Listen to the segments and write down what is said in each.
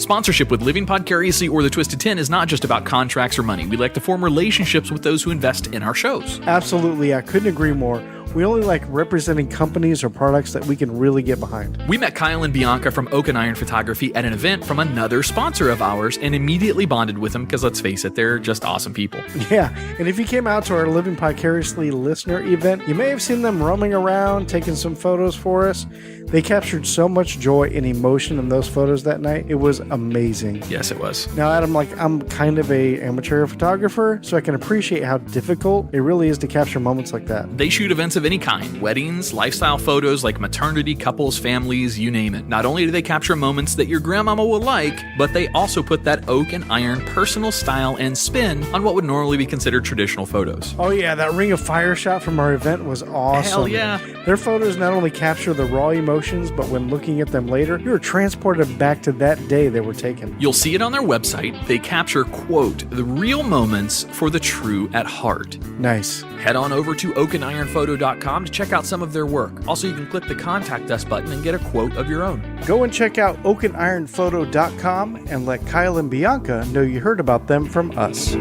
Sponsorship with Living Podcariously or the Twisted 10 is not just about contracts or money. We like to form relationships with those who invest in our shows. Absolutely, I couldn't agree more. We only like representing companies or products that we can really get behind. We met Kyle and Bianca from Oak and Iron Photography at an event from another sponsor of ours and immediately bonded with them because, let's face it, they're just awesome people. Yeah, and if you came out to our Living Vicariously listener event, you may have seen them roaming around, taking some photos for us. They captured so much joy and emotion in those photos that night. It was amazing. Yes, it was. Now, Adam, I'm kind of a amateur photographer, so I can appreciate how difficult it really is to capture moments like that. They shoot events of any kind, weddings, lifestyle photos like maternity, couples, families, you name it. Not only do they capture moments that your grandmama will like, but they also put that Oak and Iron personal style and spin on what would normally be considered traditional photos. Oh yeah, that Ring of Fire shot from our event was awesome. Hell yeah. Their photos not only capture the raw emotions, but when looking at them later, you are transported back to that day they were taken. You'll see it on their website. They capture, quote, the real moments for the true at heart. Nice. Head on over to oakandironphoto.com to check out some of their work. Also, you can click the Contact Us button and get a quote of your own. Go and check out oakandironphoto.com and let Kyle and Bianca know you heard about them from us.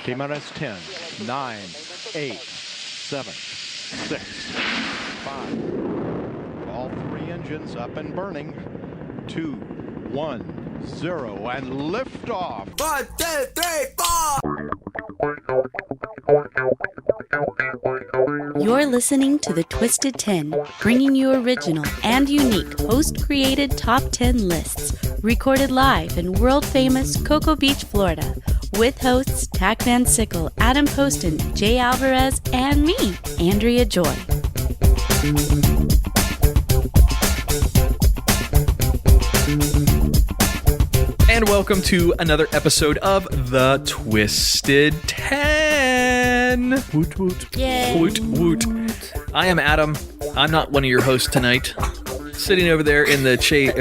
T-minus 10, 9, 8, 7, 6, 5. All three engines up and burning. 2, 1, 0, and liftoff. 1, 2, 3, 4. You're listening to The Twisted 10, bringing you original and unique host-created top 10 lists, recorded live in world-famous Cocoa Beach, Florida, with hosts Tach Van Sickle, Adam Poston, Jay Alvarez, and me, Andrea Joy. And welcome to another episode of The Twisted 10. Woot woot. Yay. Woot woot. I am Adam. I'm not one of your hosts tonight. Sitting over there in the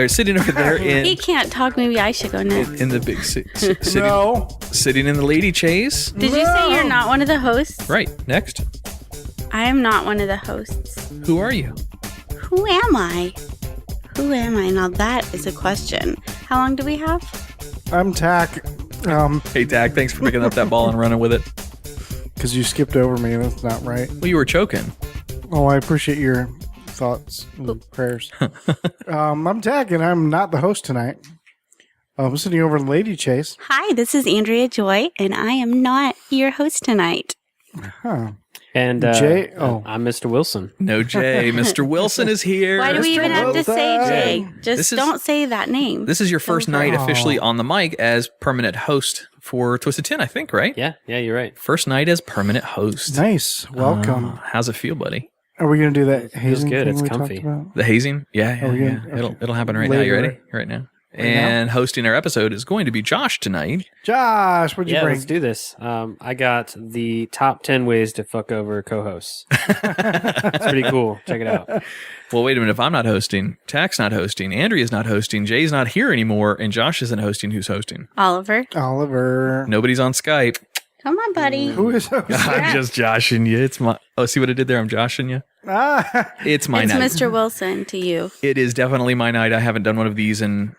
sitting over there in. He can't talk. Maybe I should go next. In the big sitting, No. sitting in the lady chase. Did you say you're not one of the hosts? Right. Next. I am not one of the hosts. Who are you? Who am I? Who am I? Now that is a question. How long do we have? I'm Tach. Hey, Dak. Thanks for picking up that ball and running with it. Because you skipped over me. That's not right. Well, you were choking. Oh, I appreciate your thoughts and prayers. I'm Tach, and I'm not the host tonight. I'm sitting over in Lady Chase. Hi, this is Andrea Joy, and I am not your host tonight. Huh. And Jay, I'm Mr. Wilson. No, Jay. Mr. Wilson is here. Why do we even have to say Jay? Just don't say that name. This is your first night officially on the mic as permanent host for Twisted 10, I think, right? Yeah, you're right. First night as permanent host. Nice. Welcome. How's it feel, buddy? Are we going to do that hazing Feels good. thing It's we comfy. talked about? The hazing? Yeah. Okay. It'll happen right now. You Later. ready? Right now. And hosting our episode is going to be Josh tonight. Josh, what'd you Yeah, bring? let's do this. I got the top 10 ways to fuck over co-hosts. It's pretty cool. Check it out. Well, wait a minute. If I'm not hosting, Tach's not hosting, Andrea's not hosting, Jay's not here anymore, and Josh isn't hosting, who's hosting? Oliver. Oliver. Nobody's on Skype. Come on, buddy. Who is hosting? I'm just joshing you. It's my. Oh, see what I did there? I'm joshing you. It's my It's night. Mr. Wilson to you. It is definitely my night. I haven't done one of these in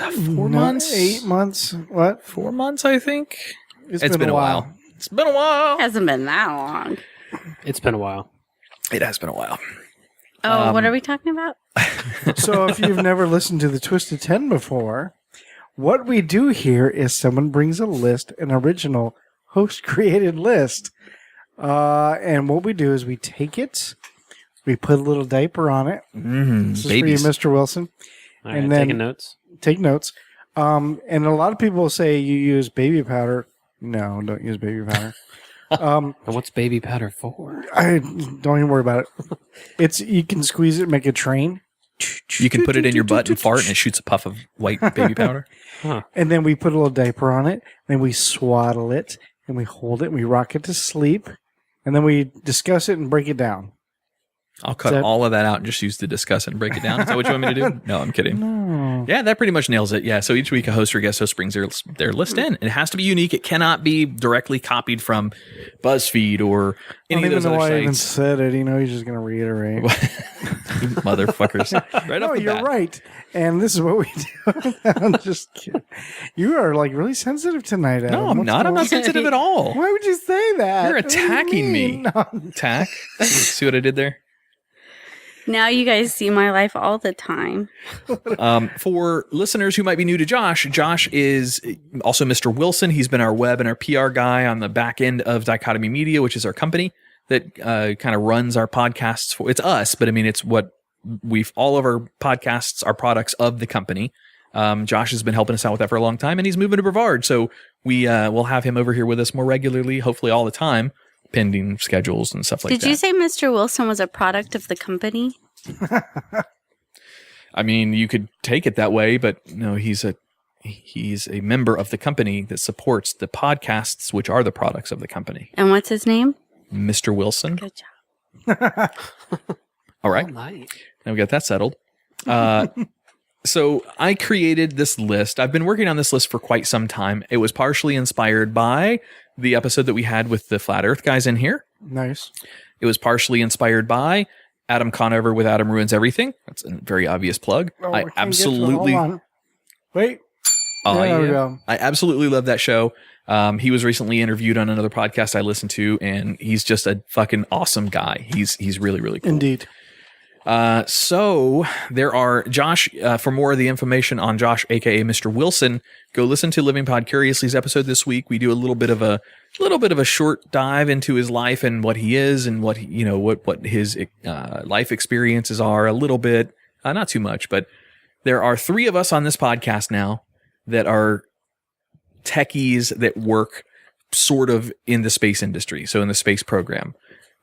4 months? 8 months. What? 4 months, I think. It's been a while. It's been a while. Hasn't been that long. It's been a while. It has been a while. Oh, what are we talking about? So if you've never listened to the Twisted 10 before, what we do here is someone brings a list, an original host-created list. And what we do is we take it, we put a little diaper on it. This is Babies. for you, Mr. Wilson. All And right, then- taking notes. Take notes. And a lot of people say you use baby powder. No, don't use baby powder. And what's baby powder for? I don't even worry about it. You can squeeze it, make a train. You can put it in your butt and fart, and it shoots a puff of white baby powder. And then we put a little diaper on it. Then we swaddle it, and we hold it, and we rock it to sleep. And then we discuss it and break it down. I'll cut all of that out and just use the discuss and break it down. Is that what you want me to do? No, I'm kidding. No. Yeah, that pretty much nails it. Yeah, so each week a host or guest host brings their list in. It has to be unique. It cannot be directly copied from BuzzFeed or any of those other I even sites. said it. He's just going to reiterate. You motherfuckers. Right off the you're bat. right. And this is what we do. I'm just kidding. You are like really sensitive tonight, Adam. No, I'm What's not. I'm going not sensitive at all. Why would you say that? You're What do you attacking me. mean? No. Tack. See what I did there? Now you guys see my life all the time. For listeners who might be new to Josh is also Mr. Wilson. He's been our web and our PR guy on the back end of Dichotomy Media, which is our company that kind of runs our podcasts for. It's us, but I mean, it's what all of our podcasts are products of the company. Josh has been helping us out with that for a long time, and he's moving to Brevard. So we'll have him over here with us more regularly, hopefully all the time, pending schedules and stuff like that. Did you say Mr. Wilson was a product of the company? I mean, you could take it that way, but no, he's a member of the company that supports the podcasts, which are the products of the company. And what's his name? Mr. Wilson. Good job. All right. Now we got that settled. So I created this list. I've been working on this list for quite some time. It was partially inspired by the episode that we had with the Flat Earth guys in here. Nice. It was partially inspired by Adam Conover with Adam Ruins Everything. That's a very obvious plug. Oh, I can't get to it. absolutely... Hold on. Wait. Oh, There we yeah. go. I absolutely love that show. He was recently interviewed on another podcast I listened to, and he's just a fucking awesome guy. He's really, really cool. Indeed. So there are Josh, for more of the information on Josh, aka Mr. Wilson, go listen to Living Pod Curiously's episode this week. We do a little bit of a short dive into his life and what he is and what his life experiences are a little bit, not too much, but there are 3 of us on this podcast now that are techies that work sort of in the space industry. So in the space program.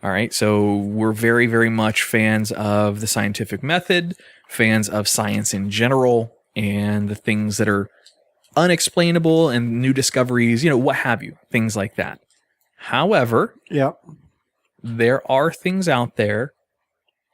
All right, so we're very, very much fans of the scientific method, fans of science in general, and the things that are unexplainable and new discoveries, what have you, things like that. However, Yep. there are things out there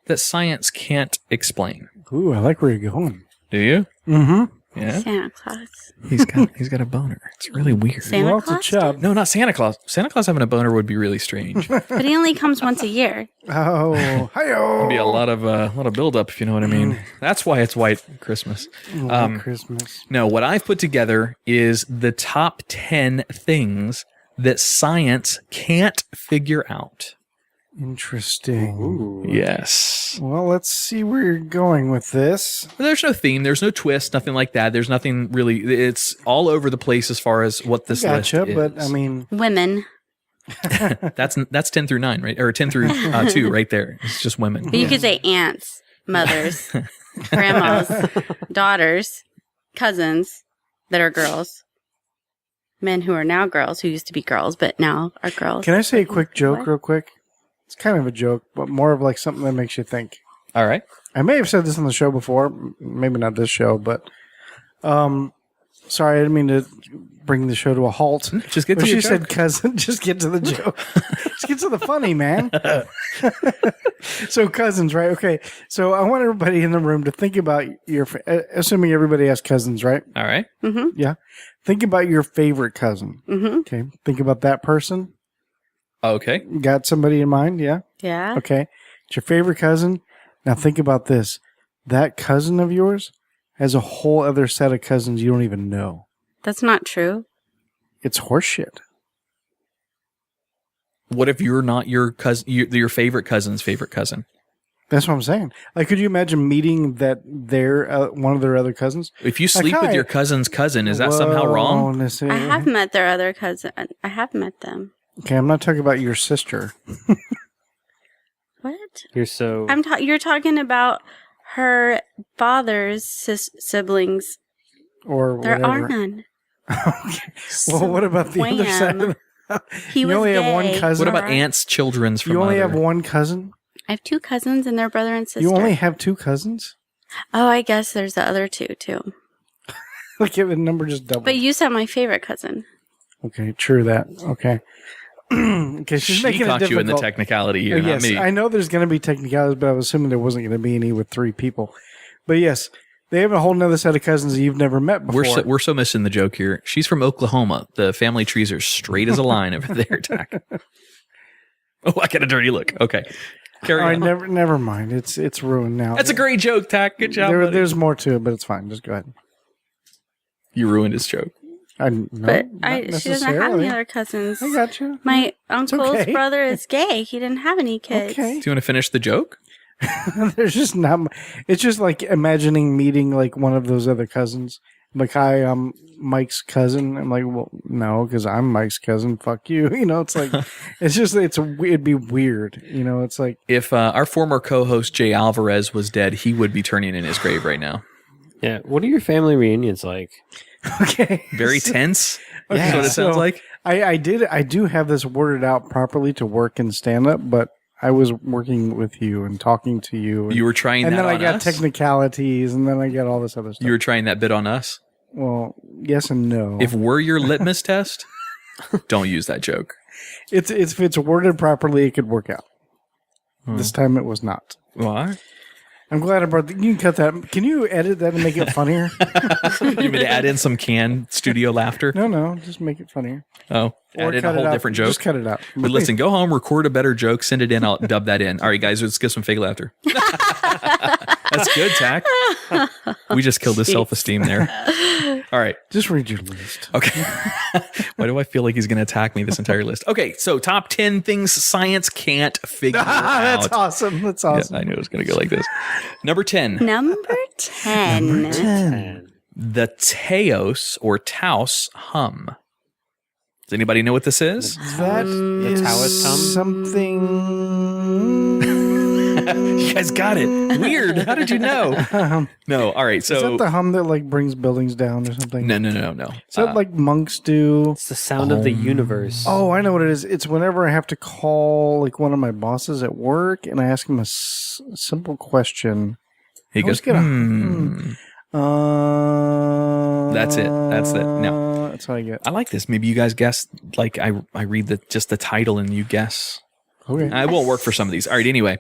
that science can't explain. Ooh, I like where you're going. Do you? Mm-hmm. Yeah. Santa Claus. He's got a boner. It's really weird. Santa Well, it's a Claus? chub. No, not Santa Claus. Santa Claus having a boner would be really strange. But he only comes once a year. Oh, hi-yo. It'd be a lot of buildup, if you know what I mean. That's why it's White Christmas. Christmas. No, what I've put together is the top 10 things that science can't figure out. Interesting. Yes. Well, let's see where you're going with this. There's no theme. There's no twist. Nothing like that. There's nothing really. It's all over the place as far as what this Gotcha, list is. but I mean, Women. that's 10 through 9, right? Or 10 through 2 right there. It's just women. But you could say aunts, mothers, grandmas, daughters, cousins that are girls, men who are now girls, who used to be girls, but now are girls. can I say a quick joke What? real quick? It's kind of a joke, but more of like something that makes you think. All right. I may have said this on the show before, maybe not this show, but sorry, I didn't mean to bring the show to a halt. Just get But to your she said joke. cousin, just get to the joke. Just get to the funny, man. So cousins, right? Okay. So I want everybody in the room to think about assuming everybody has cousins, right? All right. Mm-hmm. Yeah. Think about your favorite cousin. Mm-hmm. Okay. Think about that person. Okay. You got somebody in mind? Yeah. Yeah. Okay. It's your favorite cousin. Now think about this. That cousin of yours has a whole other set of cousins you don't even know. That's not true. It's horseshit. What if you're not your cousin, your favorite cousin's favorite cousin? That's what I'm saying. Like, could you imagine meeting one of their other cousins? If you sleep with hi. your cousin's cousin, is that somehow wrong? I have met their other cousin. I have met them. Okay, I'm not talking about your sister. What? You're so. You're talking about her father's siblings. Or There whatever. are none. Okay. Well, what about the other side? Of He You was only have one gay. cousin? What about Alright. aunts' children's from You only other? have one cousin? I have 2 cousins and their brother and sister. You only have 2 cousins? Oh, I guess there's the other 2 too. Look at the number just doubled. But you said my favorite cousin. Okay, true that. Okay. Because she's She making it caught you in the difficult. technicality here, not Yes, me. I know there's going to be technicalities, but I was assuming there wasn't going to be any with 3 people. But yes, they have a whole nother set of cousins that you've never met before. We're so missing the joke here. She's from Oklahoma. The family trees are straight as a line over there, Tach. Oh, I got a dirty look. Okay. Carry All right, on. never mind. It's ruined now. That's a great joke, Tach. Good job. buddy. There's more to it, but it's fine. Just go ahead. You ruined his joke. No, But not she doesn't have necessarily. any other cousins. I got you. My uncle's okay. brother is gay. He didn't have any kids. Okay. Do you want to finish the joke? There's just not. It's just like imagining meeting like one of those other cousins. Like, hi, I'm Mike's cousin. I'm like, well, no, because I'm Mike's cousin. Fuck you. You know, it's like, it'd be weird. You know, it's like, If our former co-host Jay Alvarez was dead, he would be turning in his grave right now. Yeah. What are your family reunions like? okay, Very tense. Okay, That's what it sounds so like. I do have this worded out properly to work in stand up, but I was working with you and talking to you. You were trying and that then on I got us? technicalities, and then I got all this other stuff. You were trying that bit on us? Well, yes and no. If we're your litmus test, don't use that joke. It's if it's worded properly, it could work out. Hmm. This time it was not. Why? I'm glad I brought. You can cut that. Can you edit that and make it funnier? You mean to add in some canned studio laughter? No, just make it funnier. Oh, Or add in a cut it whole out. different joke? Just cut it out. But listen, go home, record a better joke, send it in. I'll dub that in. All right, guys, let's get some fake laughter. That's good, Tach. We just killed his self-esteem there. All right. Just read your list. Okay. Why do I feel like he's going to attack me this entire list? Okay, so top 10 things science can't figure That's out. awesome. That's Yeah, awesome. I knew it was going to go like this. Number 10, Number 10. And the Taos or Taos hum. Does anybody know what this is? That The is Taoist hum? something. You guys got it. Weird. How did you know? No. All right. Is So that the hum that like brings buildings down or something? no. Is that like monks do? it's the sound of the universe. Oh, I know what it is. It's whenever I have to call like one of my bosses at work and I ask him a simple question. he I always goes, get a That's it. That's it. No. That's what I get. I like this. Maybe you guys guess. Like I read just the title and you guess. Okay. It won't work for some of these. All right. Anyway,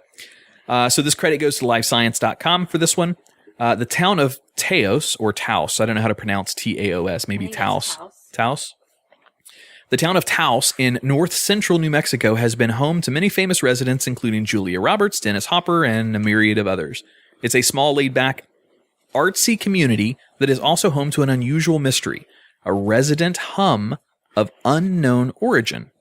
so this credit goes to livescience.com for this one. The town of Taos or Taos. I don't know how to pronounce Taos. Maybe Taos. Taos. The town of Taos in north central New Mexico has been home to many famous residents, including Julia Roberts, Dennis Hopper, and a myriad of others. It's a small, laid-back, artsy community that is also home to an unusual mystery, a resident hum of unknown origin.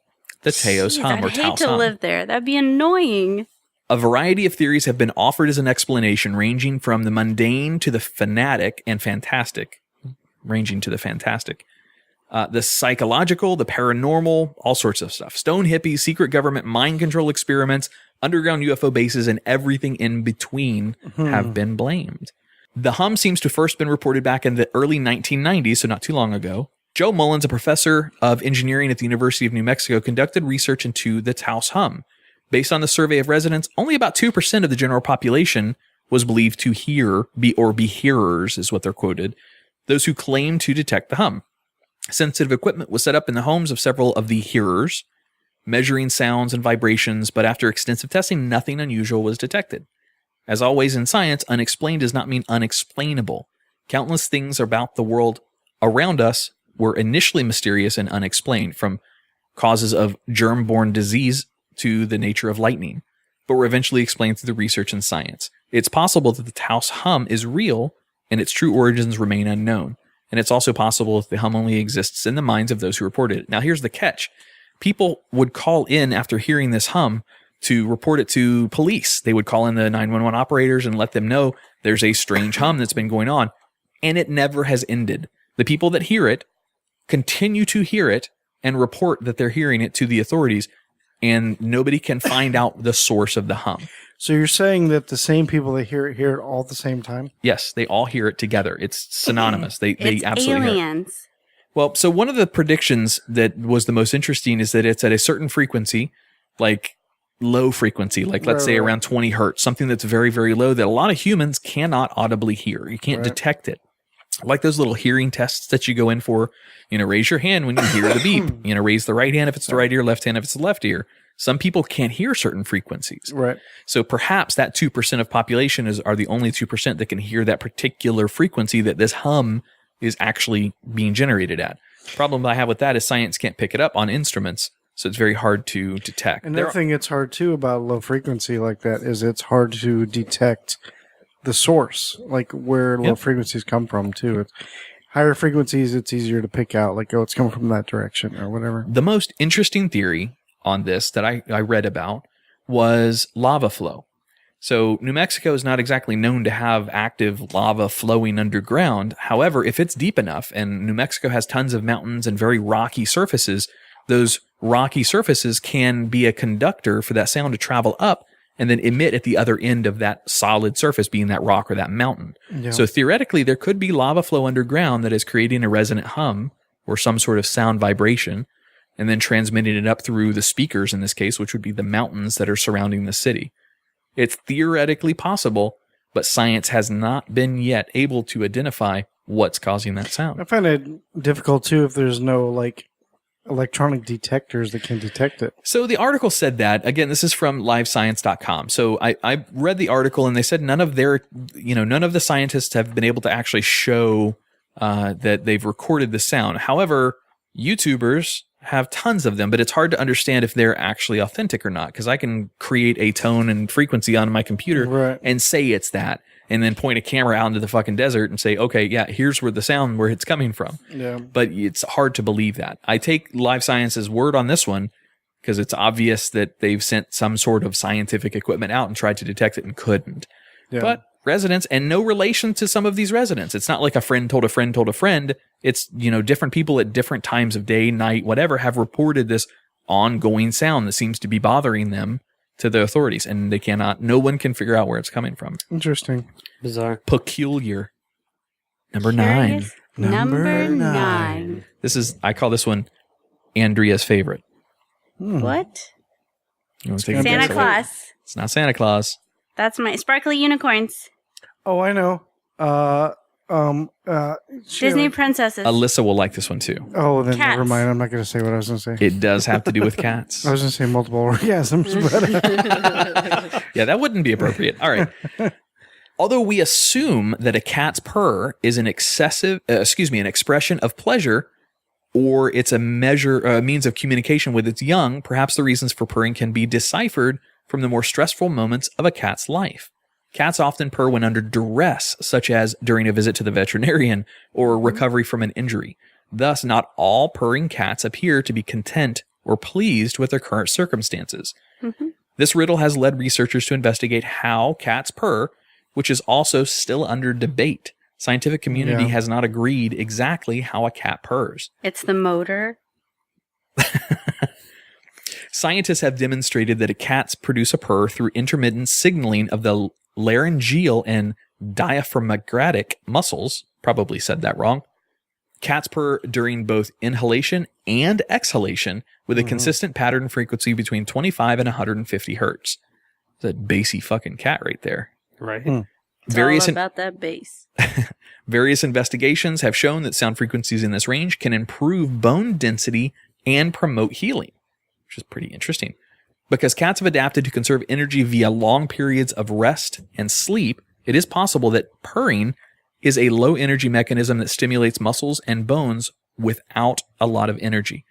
The Taos Jeez, hum or I'd hate Taos to hum. live there. That'd be annoying. A variety of theories have been offered as an explanation, ranging from the mundane to the fanatic and fantastic. The psychological, the paranormal, all sorts of stuff. Stone hippies, secret government mind control experiments, underground UFO bases, and everything in between have been blamed. The hum seems to first been reported back in the early 1990s, so not too long ago. Joe Mullins, a professor of engineering at the University of New Mexico, conducted research into the Taos hum. Based on the survey of residents, only about 2% of the general population was believed to be hearers, is what they're quoted, those who claim to detect the hum. Sensitive equipment was set up in the homes of several of the hearers, measuring sounds and vibrations, but after extensive testing, nothing unusual was detected. As always in science, unexplained does not mean unexplainable. Countless things about the world around us were initially mysterious and unexplained, from causes of germ-borne disease to the nature of lightning, but were eventually explained through the research and science. It's possible that the Taos hum is real and its true origins remain unknown. And it's also possible that the hum only exists in the minds of those who report it. Now, here's the catch. People would call in after hearing this hum to report it to police. They would call in the 911 operators and let them know there's a strange hum that's been going on. And it never has ended. The people that hear it continue to hear it and report that they're hearing it to the authorities, and nobody can find out the source of the hum. So you're saying that the same people that hear it all at the same time? Yes, they all hear it together. It's synonymous. They It's absolutely hear it. aliens. Well, so one of the predictions that was the most interesting is that it's at a certain frequency, like low frequency, like let's say around 20 hertz, something that's very, very low that a lot of humans cannot audibly hear. You can't detect it. like those little hearing tests that you go in for. Raise your hand when you hear the beep. Raise the right hand if it's the right ear, left hand if it's the left ear. Some people can't hear certain frequencies. Right. So perhaps that 2% of population are the only 2% that can hear that particular frequency that this hum is actually being generated at. The problem I have with that is science can't pick it up on instruments, so it's very hard to detect. Another thing that's hard too about low frequency like that is it's hard to detect the source, like where low frequencies come from too. It's higher frequencies, it's easier to pick out, like, oh, it's coming from that direction or whatever. The most interesting theory on this that I read about was lava flow. So New Mexico is not exactly known to have active lava flowing underground. However, if it's deep enough, and New Mexico has tons of mountains and very rocky surfaces, those rocky surfaces can be a conductor for that sound to travel up and then emit at the other end of that solid surface, being that rock or that mountain. Yeah. So theoretically, there could be lava flow underground that is creating a resonant hum or some sort of sound vibration, and then transmitting it up through the speakers in this case, which would be the mountains that are surrounding the city. It's theoretically possible, but science has not been yet able to identify what's causing that sound. I find it difficult too if there's no electronic detectors that can detect it. So the article said that, again, this is from livescience.com. So I read the article and they said none of the scientists have been able to actually show that they've recorded the sound. However, YouTubers have tons of them, but it's hard to understand if they're actually authentic or not, because I can create a tone and frequency on my computer and say it's that, and then point a camera out into the fucking desert and say, okay, yeah, here's where the sound, where it's coming from. Yeah. But it's hard to believe that. I take Live Science's word on this one because it's obvious that they've sent some sort of scientific equipment out and tried to detect it and couldn't. Yeah. But residents, and no relation to some of these residents. It's not like a friend told a friend told a friend. It's, different people at different times of day, night, whatever, have reported this ongoing sound that seems to be bothering them to the authorities, and no one can figure out where it's coming from. Interesting. Bizarre. Peculiar. Number 9. Number 9. I call this one Andrea's favorite. What? You want to take Santa Claus. It's not Santa Claus. That's my sparkly unicorns. Oh, I know. Disney princesses. Alyssa will like this one too. Oh, then Cats. Never mind. I'm not going to say what I was going to say. It does have to do with cats. I was going to say multiple orgasms, but yeah, that wouldn't be appropriate. All right. Although we assume that a cat's purr is an expression of pleasure, or it's a means of communication with its young, perhaps the reasons for purring can be deciphered from the more stressful moments of a cat's life. Cats often purr when under duress, such as during a visit to the veterinarian or recovery from an injury. Thus, not all purring cats appear to be content or pleased with their current circumstances. Mm-hmm. This riddle has led researchers to investigate how cats purr, which is also still under debate. Scientific community has not agreed exactly how a cat purrs. It's the motor. Scientists have demonstrated that cats produce a purr through intermittent signaling of the laryngeal and diaphragmatic muscles. Probably said that wrong. Cats purr during both inhalation and exhalation with a consistent pattern frequency between 25 and 150 hertz. It's a bassy fucking cat right there. Right. It's all about that bass. Various investigations have shown that sound frequencies in this range can improve bone density and promote healing, which is pretty interesting. Because cats have adapted to conserve energy via long periods of rest and sleep, it is possible that purring is a low-energy mechanism that stimulates muscles and bones without a lot of energy.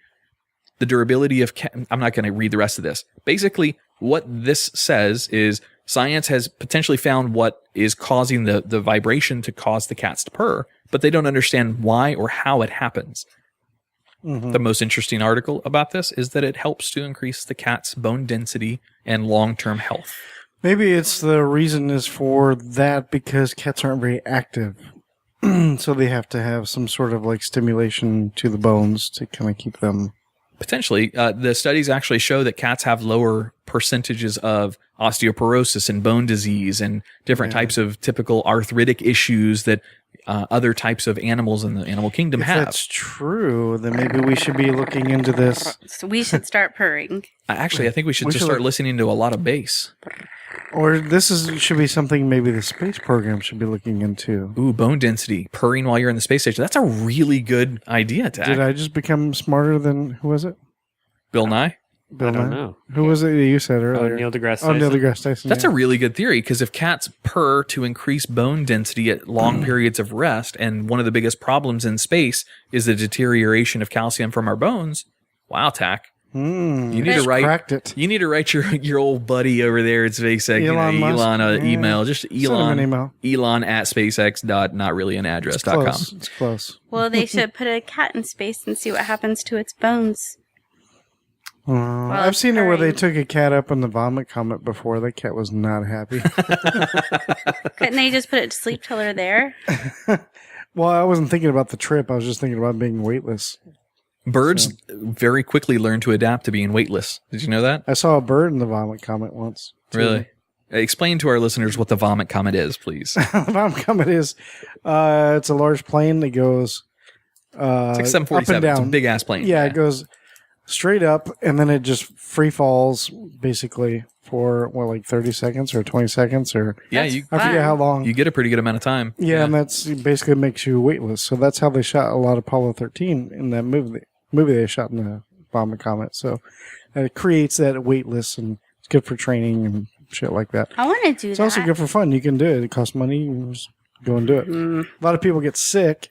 The durability of I'm not going to read the rest of this. Basically, what this says is science has potentially found what is causing the vibration to cause the cats to purr, but they don't understand why or how it happens. Mm-hmm. The most interesting article about this is that it helps to increase the cat's bone density and long-term health. Maybe it's the reason is for that because cats aren't very active. So they have to have some sort of stimulation to the bones to kind of keep them. Potentially. The studies actually show that cats have lower percentages of osteoporosis and bone disease and different types of typical arthritic issues that other types of animals in the animal kingdom have. If that's true, then maybe we should be looking into this. So we should start purring. Actually, I think we should start listening to a lot of bass. Or should be something maybe the space program should be looking into. Ooh, bone density, purring while you're in the space station. That's a really good idea, Tach. Did I just become smarter than, who was it? Bill Nye? Bill I don't Nye? know. Who was it that you said earlier? Neil deGrasse Oh, Tyson. Neil deGrasse Tyson. That's a really good theory, because if cats purr to increase bone density at long periods of rest, and one of the biggest problems in space is the deterioration of calcium from our bones, wow, Tach. You need to write. Cracked it. You need to write your old buddy over there at SpaceX, Elon, email. Just Elon at SpaceX.notreallyanAddress.com. It's close. Well, they should put a cat in space and see what happens to its bones. I've seen it where they took a cat up on the vomit comet before. That cat was not happy. Couldn't they just put it to sleep till they're there? Well, I wasn't thinking about the trip. I was just thinking about being weightless. Birds very quickly learn to adapt to being weightless. Did you know that? I saw a bird in the vomit comet once. Really? Explain to our listeners what the vomit comet is, please. The vomit comet is, it's a large plane that goes It's like 747. up and down. It's a big ass plane. Yeah, it goes straight up, and then it just free falls basically for like 30 seconds or 20 seconds or Yeah, That's you I forget how long. you get a pretty good amount of time. Yeah, and that's basically makes you weightless. So that's how they shot a lot of Apollo 13 in that movie they shot in the vomit comet. So it creates that weightless, and it's good for training and shit like that. I want to do It's that. also good for fun. You can do it. It costs money. You just go and do it. A lot of people get sick,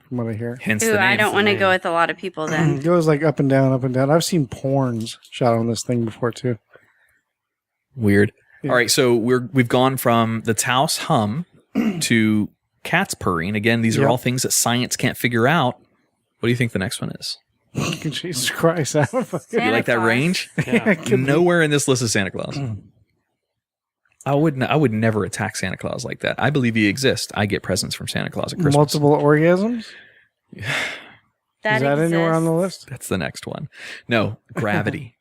from what I hear. Hence Ooh, the name. I don't want to go with a lot of people then. It goes like up and down, up and down. I've seen porns shot on this thing before too. Weird. Yeah. All right, so we've gone from the Taos hum to cats purring. Again, these are all things that science can't figure out. What do you think the next one is? Jesus Christ. I don't fucking... You like that Claus. range? Yeah. Nowhere in this list is Santa Claus. I would never attack Santa Claus like that. I believe he exists. I get presents from Santa Claus at Christmas. Multiple orgasms? That Is that anywhere on the list? That's the next one. No, gravity.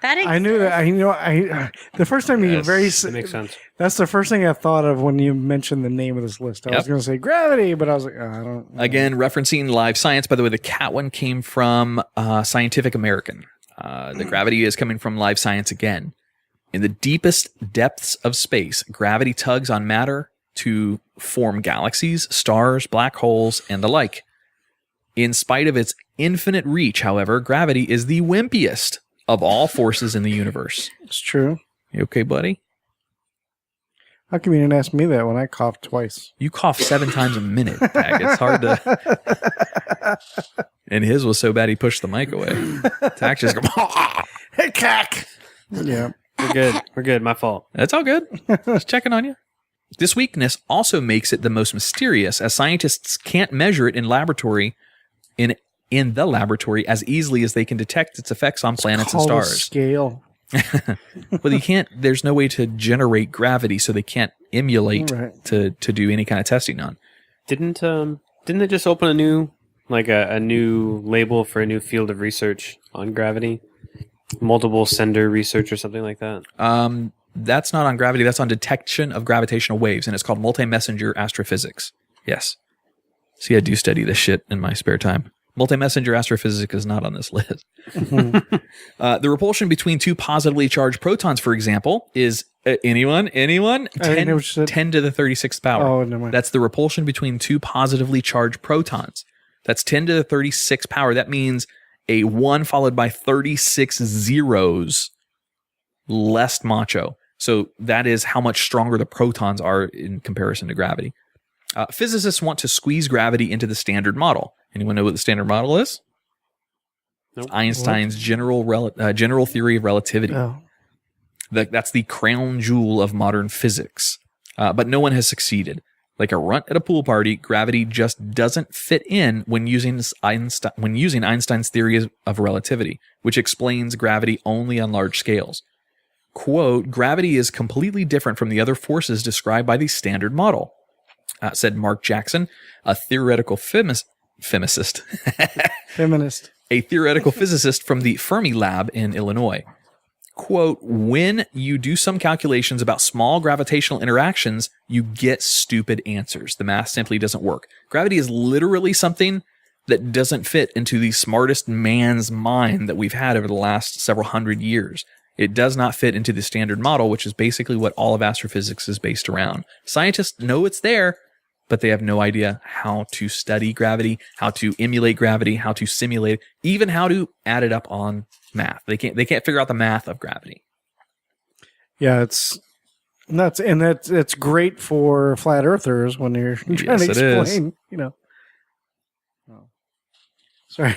That exists. I knew that. The first time you That makes sense. that's the first thing I thought of when you mentioned the name of this list. I was going to say gravity, but I was like, I don't. Again, referencing Live Science. By the way, the cat one came from Scientific American. The gravity is coming from Live Science again. In the deepest depths of space, gravity tugs on matter to form galaxies, stars, black holes, and the like. In spite of its infinite reach, however, gravity is the wimpiest of all forces in the universe. It's true. You okay, buddy? How come you didn't ask me that when I coughed twice? You cough 7 times a minute, Tach. It's hard to... And his was so bad he pushed the mic away. Tach just go... Hey, cack! Yeah. We're good. My fault. That's all good. Just checking on you. This weakness also makes it the most mysterious, as scientists can't measure it in the laboratory as easily as they can detect its effects on planets and Called a stars. scale. Well, you can't. There's no way to generate gravity, so they can't emulate Right. to do any kind of testing on. Didn't they just open a new a new label for a new field of research on gravity? Multiple sender research or something like that. That's not on gravity. That's on detection of gravitational waves, and it's called multi-messenger astrophysics. Yes. See, I do study this shit in my spare time. Multi-messenger astrophysics is not on this list. The repulsion between two positively charged protons, for example, is anyone? 10 to the 36th power. Oh, never mind. That's the repulsion between two positively charged protons. That's 10 to the 36th power. That means a 1 followed by 36 zeros, less macho. So that is how much stronger the protons are in comparison to gravity. Physicists want to squeeze gravity into the standard model. Anyone know what the standard model is? Nope. Einstein's general theory of relativity. Oh. That's the crown jewel of modern physics. But no one has succeeded. Like a runt at a pool party, gravity just doesn't fit in when using Einstein's theory of relativity, which explains gravity only on large scales. Quote, gravity is completely different from the other forces described by the standard model, said Mark Jackson, a theoretical feminist. Feminist. A theoretical physicist from the Fermi Lab in Illinois. quote, when you do some calculations about small gravitational interactions, you get stupid answers. The math simply doesn't work. Gravity is literally something that doesn't fit into the smartest man's mind that we've had over the last several hundred years. It does not fit into the standard model, which is basically what all of astrophysics is based around. Scientists know it's there, but they have no idea how to study gravity, how to emulate gravity, how to simulate it, even how to add it up on math. They can't figure out the math of gravity. Yeah, it's nuts, and it's great for flat earthers when you're trying to explain, you know. Oh. Sorry,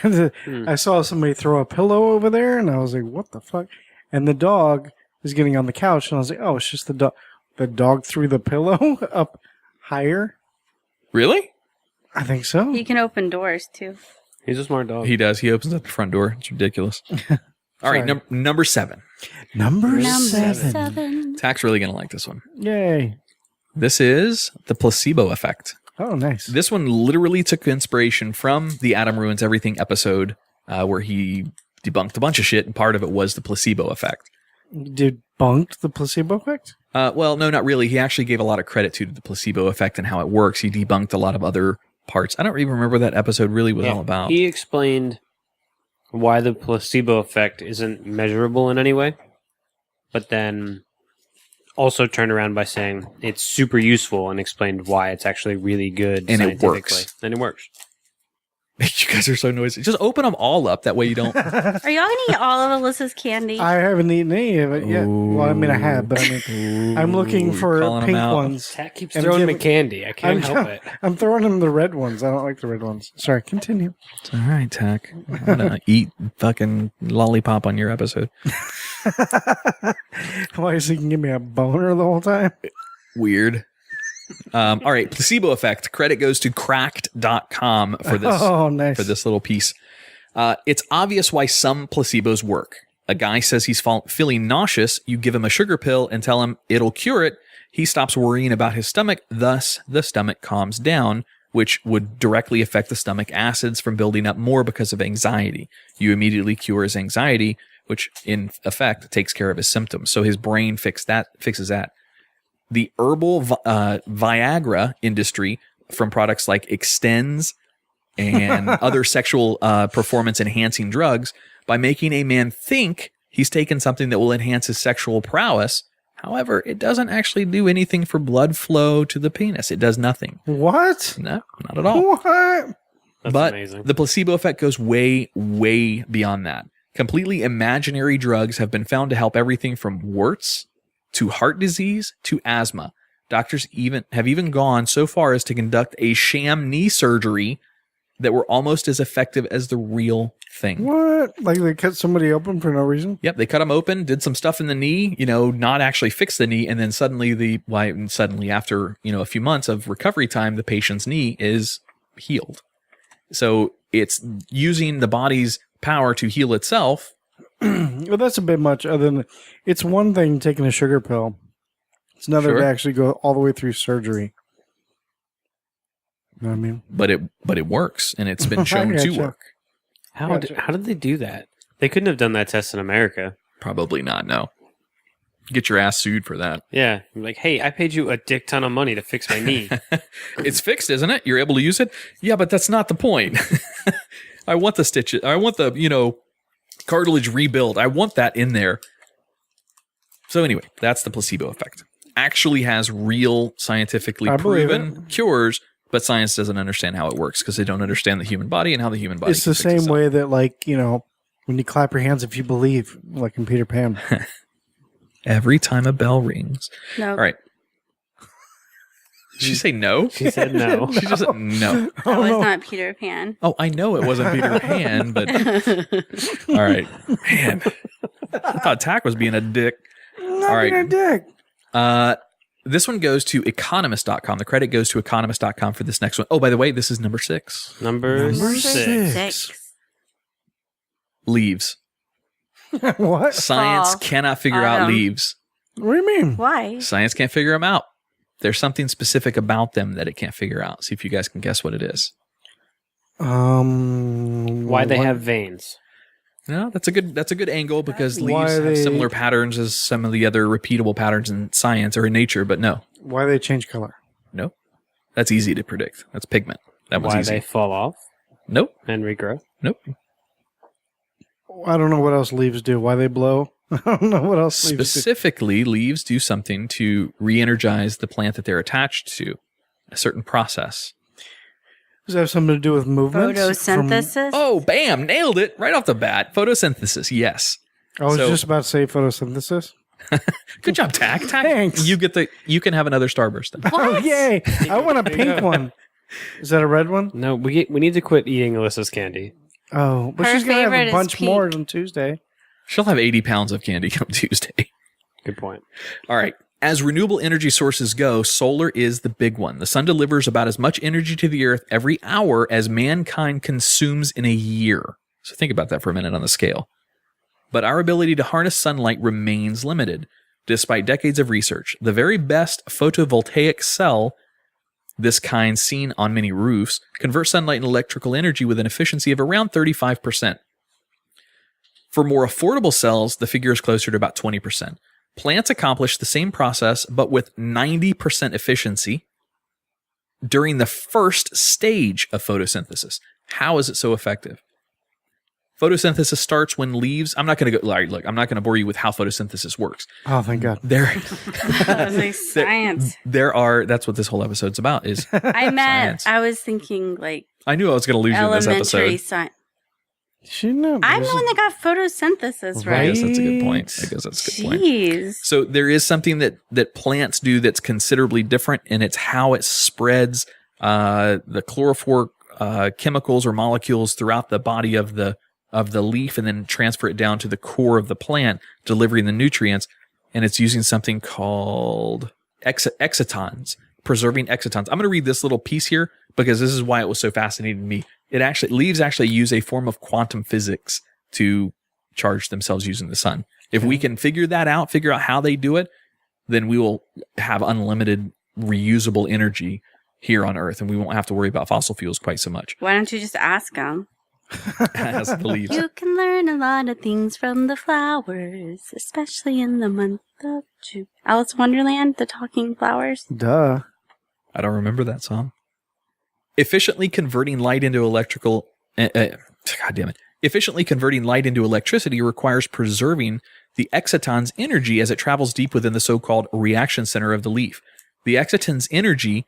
I saw somebody throw a pillow over there, and I was like, "What the fuck?" And the dog is getting on the couch, and I was like, "Oh, it's just the dog." The dog threw the pillow up higher. Really? I think so. He can open doors too. He's a smart dog. He does. He opens up the front door. It's ridiculous. All right, number 7. Number seven. 7. Tach's really going to like this one. Yay. This is the placebo effect. Oh, nice. This one literally took inspiration from the Adam Ruins Everything episode where he debunked a bunch of shit, and part of it was the placebo effect. Debunked the placebo effect? Well, no, not really. He actually gave a lot of credit to the placebo effect and how it works. He debunked a lot of other parts. I don't even remember what that episode really was all about. He explained why the placebo effect isn't measurable in any way, but then also turned around by saying it's super useful and explained why it's actually really good and it scientifically. works. And it works. You guys are so noisy. Just open them all up. That way you don't... Are y'all gonna eat all of Alyssa's candy? I haven't eaten any of it yet. Ooh. Well, I mean, I have, but I mean, I'm looking for calling 'em pink out. ones. Tat keeps And throwing me give- candy. I can't help it. I'm throwing them the red ones. I don't like the red ones. Sorry, continue. It's all right, Tach. I'm going to eat fucking lollipop on your episode. Why, so you can give me a boner the whole time? Weird. All right, placebo effect. Credit goes to cracked.com for this. Oh, nice. For this little piece. It's obvious why some placebos work. A guy says he's feeling nauseous. You give him a sugar pill and tell him it'll cure it. He stops worrying about his stomach. Thus, the stomach calms down, which would directly affect the stomach acids from building up more because of anxiety. You immediately cure his anxiety, which in effect takes care of his symptoms. So his brain fixes that. The herbal Viagra industry, from products like Extends and other sexual performance enhancing drugs, by making a man think he's taken something that will enhance his sexual prowess. However, it doesn't actually do anything for blood flow to the penis. It does nothing. What? No, not at all. What? That's amazing. The placebo effect goes way, way beyond that. Completely imaginary drugs have been found to help everything from warts to heart disease to asthma. Doctors have even gone so far as to conduct a sham knee surgery that were almost as effective as the real thing. What? Like they cut somebody open for no reason? Yep, they cut them open, did some stuff in the knee, not actually fix the knee, and then suddenly after, a few months of recovery time, the patient's knee is healed. So it's using the body's power to heal itself. Well, that's a bit much. Other than it's one thing taking a sugar pill; it's another Sure. to actually go all the way through surgery. You know what I mean? But it works, and it's been shown to Gotcha. work. How did they do that? They couldn't have done that test in America. Probably not. No, get your ass sued for that. Yeah, like, hey, I paid you a dick ton of money to fix my knee. It's fixed, isn't it? You're able to use it. Yeah, but that's not the point. I want the stitches. I want the cartilage rebuild. I want that in there. So anyway, that's the placebo effect. Actually has real scientifically I believe proven cures, but science doesn't understand how it works because they don't understand the human body and how the human body It's the can fix same itself. way that, when you clap your hands if you believe, like in Peter Pan. Every time a bell rings. No. All right. Did she say no? She said no. She just said no. That was not Peter Pan. Oh, I know it wasn't Peter Pan, but all right, man. I thought Tach was being a dick. Not right. being a dick. This one goes to economist.com. The credit goes to economist.com for this next one. Oh, by the way, this is number 6. Number Number 6. 6. Leaves. What? Science Fall. cannot figure out Autumn. leaves. What do you mean? Why? Science can't figure them out. There's something specific about them that it can't figure out. See if you guys can guess what it is. Why they have veins. No, that's a good angle because Why leaves have they- similar patterns as some of the other repeatable patterns in science or in nature, but no. Why they change color? No. That's easy to predict. That's pigment. That one's Why easy. they fall off Nope. and regrow. Nope. I don't know what else leaves do. Why they blow? I don't know what else leaves do. Specifically, leaves do something to re-energize the plant that they're attached to, a certain process. Does that have something to do with movement? Photosynthesis. Oh, bam! Nailed it right off the bat. Photosynthesis, yes. I was So- just about to say photosynthesis. Good job, Tach. Thanks. You can have another starburst then. Oh, yay. I want a There you pink go. one. Is that a red one? No, we need to quit eating Alyssa's candy. Oh, but Her she's going to favorite have a is bunch pink. more on Tuesday. She'll have 80 pounds of candy come Tuesday. Good point. All right. As renewable energy sources go, solar is the big one. The sun delivers about as much energy to the earth every hour as mankind consumes in a year. So think about that for a minute on the scale. But our ability to harness sunlight remains limited, despite decades of research. The very best photovoltaic cell, this kind seen on many roofs, converts sunlight into electrical energy with an efficiency of around 35%. For more affordable cells, the figure is closer to about 20%. Plants accomplish the same process, but with 90% efficiency during the first stage of photosynthesis. How is it so effective? Photosynthesis starts when leaves. I'm not going to go. Look, I'm not going to bore you with how photosynthesis works. Oh, thank God. There, I was like, science. That's what this whole episode's about. Is I meant, Science. I was thinking like I knew I was going to lose you in this elementary episode. science. She knows. I'm the one that got photosynthesis I right. guess that's a good point. I guess that's a good point. Jeez. So there is something that plants do that's considerably different, and it's how it spreads the chlorophore chemicals or molecules throughout the body of the leaf, and then transfer it down to the core of the plant, delivering the nutrients. And it's using something called excitons, preserving excitons. I'm going to read this little piece here because this is why it was so fascinating to me. Leaves actually use a form of quantum physics to charge themselves using the sun. If we can figure out how they do it, then we will have unlimited reusable energy here on Earth, and we won't have to worry about fossil fuels quite so much Why don't you just ask them? as the leaves. You can learn a lot of things from the flowers, especially in the month of June. Alice in Wonderland, the talking flowers. Duh. I don't remember that song. Efficiently converting light into electrical. God damn it. Efficiently converting light into electricity requires preserving the exciton's energy as it travels deep within the so-called reaction center of the leaf. The exciton's energy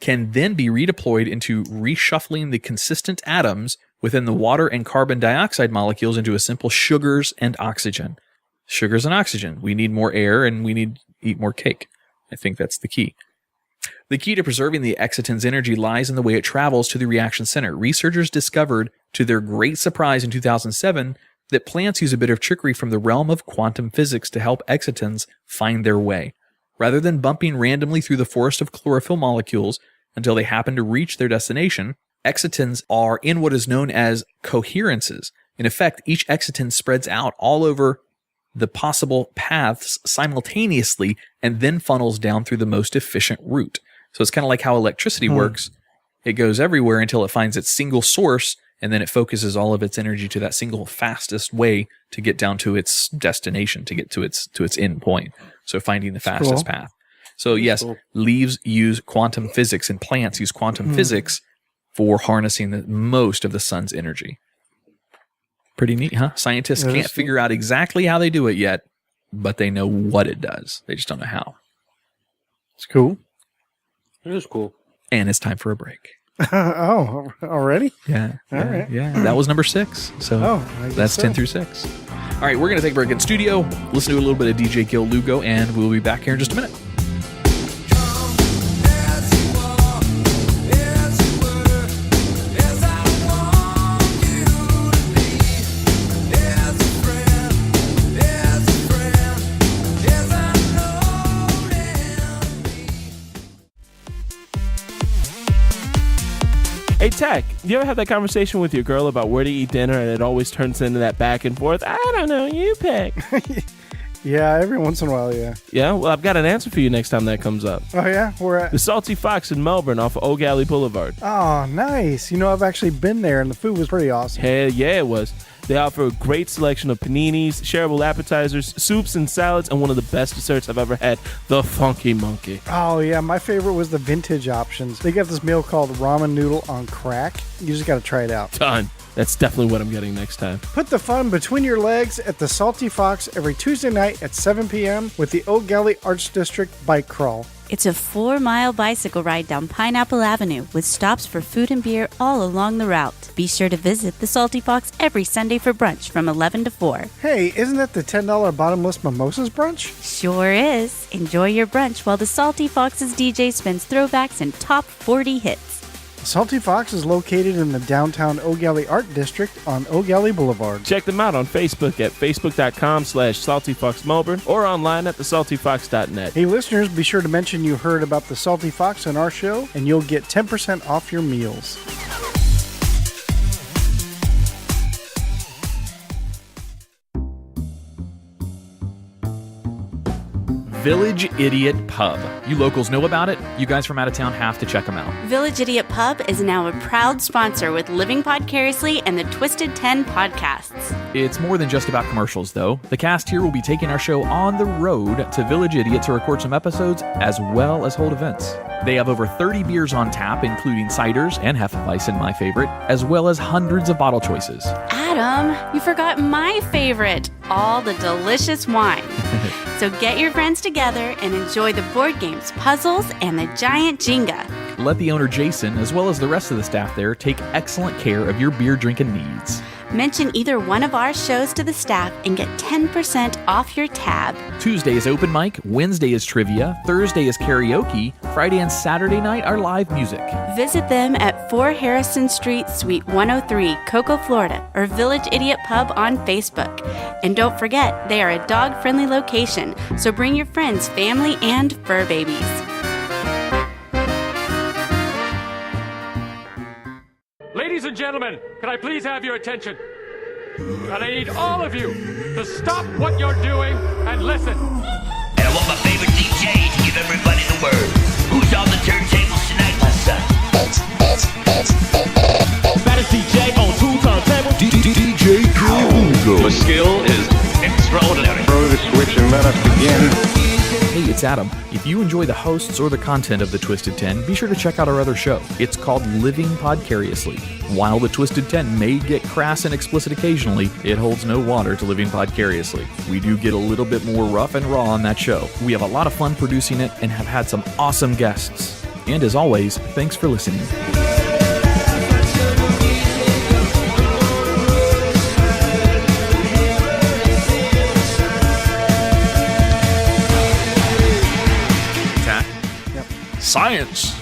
can then be redeployed into reshuffling the consistent atoms within the water and carbon dioxide molecules into a simple sugars and oxygen. Sugars and oxygen. We need more air and we need to eat more cake. I think that's the key. The key to preserving the exciton's energy lies in the way it travels to the reaction center. Researchers discovered, to their great surprise in 2007, that plants use a bit of trickery from the realm of quantum physics to help excitons find their way. Rather than bumping randomly through the forest of chlorophyll molecules until they happen to reach their destination, excitons are in what is known as coherences. In effect, each exciton spreads out all over the possible paths simultaneously and then funnels down through the most efficient route. So it's kind of like how electricity works. It goes everywhere until it finds its single source, and then it focuses all of its energy to that single fastest way to get down to its destination, to get to its end point. So finding the fastest path. So yes, leaves use quantum physics and plants use quantum physics for harnessing the most of the sun's energy. Pretty neat, huh? Scientists can't figure out exactly how they do it yet, but they know what it does. They just don't know how. It's cool. It was cool. And it's time for a break. Oh, already? Yeah. All right. Yeah. That was number 6. So I guess that's so. 10 through 6. All right, we're going to take a break in studio, listen to a little bit of DJ Gil Lugo, and we'll be back here in just a minute. Hey, Tech, you ever have that conversation with your girl about where to eat dinner and it always turns into that back and forth? I don't know, you pick. Yeah, every once in a while, yeah. Yeah, well, I've got an answer for you next time that comes up. Oh, yeah? Where at? The Salty Fox in Melbourne off of Old Galley Boulevard. Oh, nice. You know, I've actually been there, and the food was pretty awesome. Hell yeah, it was. They offer a great selection of paninis, shareable appetizers, soups and salads, and one of the best desserts I've ever had, the Funky Monkey. Oh, yeah. My favorite was the vintage options. They got this meal called ramen noodle on crack. You just got to try it out. Done. That's definitely what I'm getting next time. Put the fun between your legs at the Salty Fox every Tuesday night at 7 p.m. with the Oak Galley Arts District Bike Crawl. It's a 4-mile bicycle ride down Pineapple Avenue with stops for food and beer all along the route. Be sure to visit the Salty Fox every Sunday for brunch from 11 to 4. Hey, isn't that the $10 bottomless mimosas brunch? Sure is. Enjoy your brunch while the Salty Fox's DJ spins throwbacks and top 40 hits. Salty Fox is located in the downtown Oak Galley Art District on Oak Galley Boulevard. Check them out on Facebook at facebook.com/saltyfoxmelbourne or online at thesaltyfox.net. Hey listeners, be sure to mention you heard about the Salty Fox on our show and you'll get 10% off your meals. Village Idiot Pub. You locals know about it. You guys from out of town have to check them out. Village Idiot Pub is now a proud sponsor with Living Podcariously and the Twisted 10 podcasts. It's more than just about commercials, though. The cast here will be taking our show on the road to Village Idiot to record some episodes as well as hold events. They have over 30 beers on tap, including ciders and Hefeweizen, my favorite, as well as hundreds of bottle choices. Adam, you forgot my favorite, all the delicious wine. So get your friends together and enjoy the board games, puzzles, and the giant Jenga. Let the owner, Jason, as well as the rest of the staff there, take excellent care of your beer drinking needs. Mention either one of our shows to the staff and get 10% off your tab. Tuesday is open mic, Wednesday is trivia, Thursday is karaoke, Friday and Saturday night are live music. Visit them at 4 Harrison Street, Suite 103, Cocoa, Florida, or Village Idiot Pub on Facebook. And don't forget, they are a dog-friendly location, so bring your friends, family, and fur babies. Ladies and gentlemen, can I please have your attention? And I need all of you to stop what you're doing and listen. And I want my favorite DJ to give everybody the word. Who's on the turntables tonight, my son? Baddest DJ on 2 turntables. DJ Gil Lugo. The skill is extraordinary. Throw the switch and let us begin. Hey, it's Adam. If you enjoy the hosts or the content of the Twisted 10, be sure to check out our other show. It's called Living Podcariously. While the Twisted 10 may get crass and explicit occasionally, it holds no water to Living Podcariously. We do get a little bit more rough and raw on that show. We have a lot of fun producing it and have had some awesome guests. And as always, thanks for listening. Science!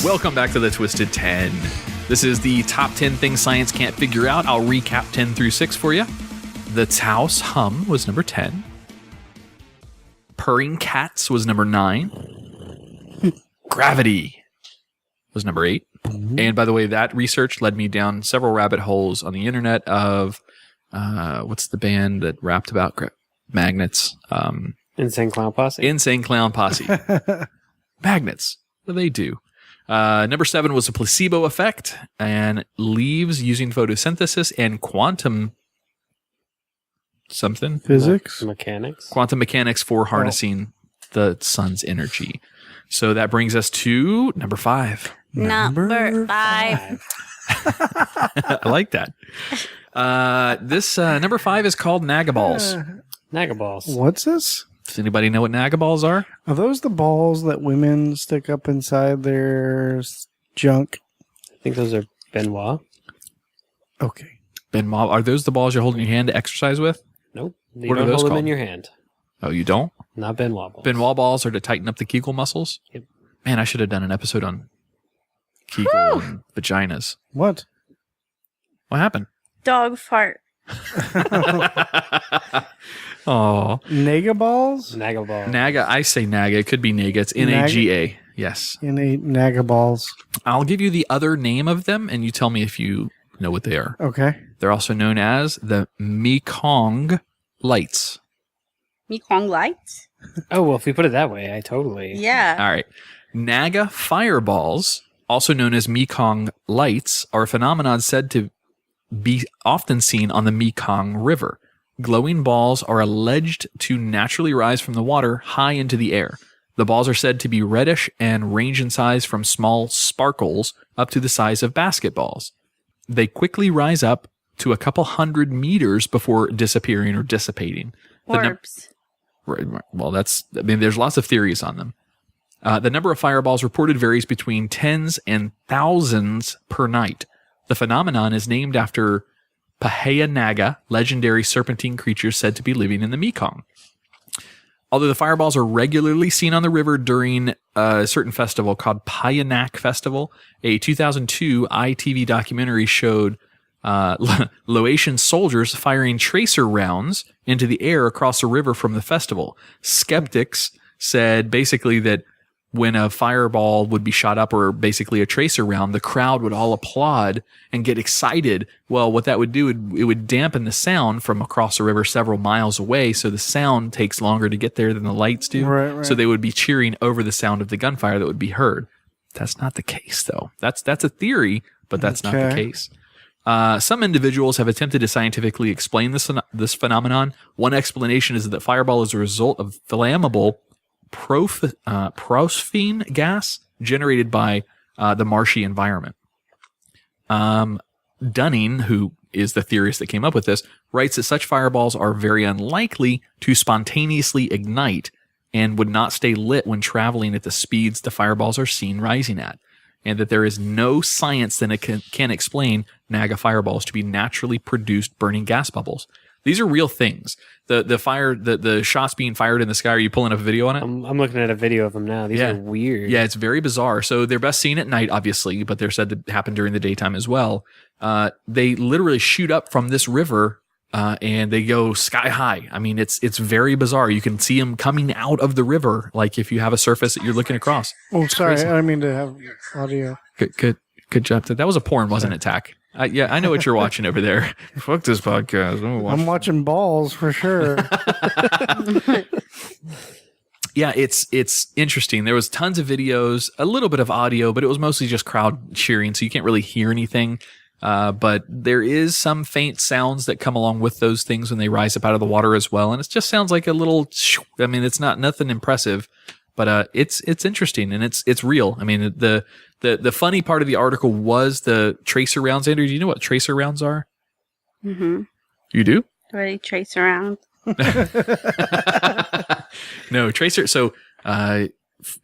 Welcome back to the Twisted 10. This is the top 10 things science can't figure out. I'll recap 10 through 6 for you. The Taos hum was number 10. Purring cats was number 9. Gravity was number 8. And by the way, that research led me down several rabbit holes on the internet of what's the band that rapped about magnets? Insane Clown Posse. Insane Clown Posse. Magnets. What do they do? Number 7 was a placebo effect, and leaves using photosynthesis and quantum something Physics? Mechanics. quantum mechanics for harnessing the sun's energy. So that brings us to number 5. Number 5. I like that. This number 5 is called Nagaballs. Nagaballs. What's this? Does anybody know what Nagaballs are? Are those the balls that women stick up inside their junk? I think those are Benoit. Okay. Benoit, are those the balls you're holding in your hand to exercise with? Nope. You What are don't those hold them called? in your hand. Oh, you don't? Not Benoit balls. Benoit balls are to tighten up the Kegel muscles? Yep. Man, I should have done an episode on Kegel and vaginas. What? What happened? Dog fart. Oh, Naga balls? Nagaball. Naga. I say Naga. It could be Naga. It's Naga. Yes. Naga balls. I'll give you the other name of them, and you tell me if you know what they are. Okay. They're also known as the Mekong lights. Mekong lights? Oh, well, if you put it that way, I totally... Yeah. All right. Naga fireballs, also known as Mekong lights, are a phenomenon said to be often seen on the Mekong River. Glowing balls are alleged to naturally rise from the water high into the air. The balls are said to be reddish and range in size from small sparkles up to the size of basketballs. They quickly rise up to a couple hundred meters before disappearing or dissipating. Orbs. Well, there's lots of theories on them. The number of fireballs reported varies between tens and thousands per night. The phenomenon is named after Phaya Naga, legendary serpentine creatures said to be living in the Mekong. Although the fireballs are regularly seen on the river during a certain festival called Payanak Festival, a 2002 ITV documentary showed Laotian soldiers firing tracer rounds into the air across the river from the festival. Skeptics said basically that when a fireball would be shot up, or basically a tracer round, the crowd would all applaud and get excited. Well, what that would do, it would dampen the sound from across the river several miles away, so the sound takes longer to get there than the lights do. Right. So they would be cheering over the sound of the gunfire that would be heard. That's not the case, though. That's a theory, but that's not the case. Some individuals have attempted to scientifically explain this phenomenon. One explanation is that fireball is a result of flammable phosphine gas generated by the marshy environment. Dunning, who is the theorist that came up with this, writes that such fireballs are very unlikely to spontaneously ignite and would not stay lit when traveling at the speeds the fireballs are seen rising at, and that there is no science that can explain Naga fireballs to be naturally produced burning gas bubbles. These are real things. The shots being fired in the sky. Are you pulling up a video on it? I'm looking at a video of them now. These are weird. Yeah, it's very bizarre. So they're best seen at night, obviously, but they're said to happen during the daytime as well. They literally shoot up from this river and they go sky high. I mean, it's very bizarre. You can see them coming out of the river, like if you have a surface that you're looking across. Oh, sorry. I didn't mean to have audio. Good job. That was a porn, wasn't it, Tach? I know what you're watching over there. Fuck this podcast. I'm watching balls for sure. Yeah, it's interesting. There was tons of videos, a little bit of audio, but it was mostly just crowd cheering, so you can't really hear anything. But there is some faint sounds that come along with those things when they rise up out of the water as well, and it just sounds like a little. I mean, it's not nothing impressive, but it's interesting and it's real. I mean, the funny part of the article was the tracer rounds. Andrew, do you know what tracer rounds are? Mm-hmm. You do? Ready trace around. No, tracer. So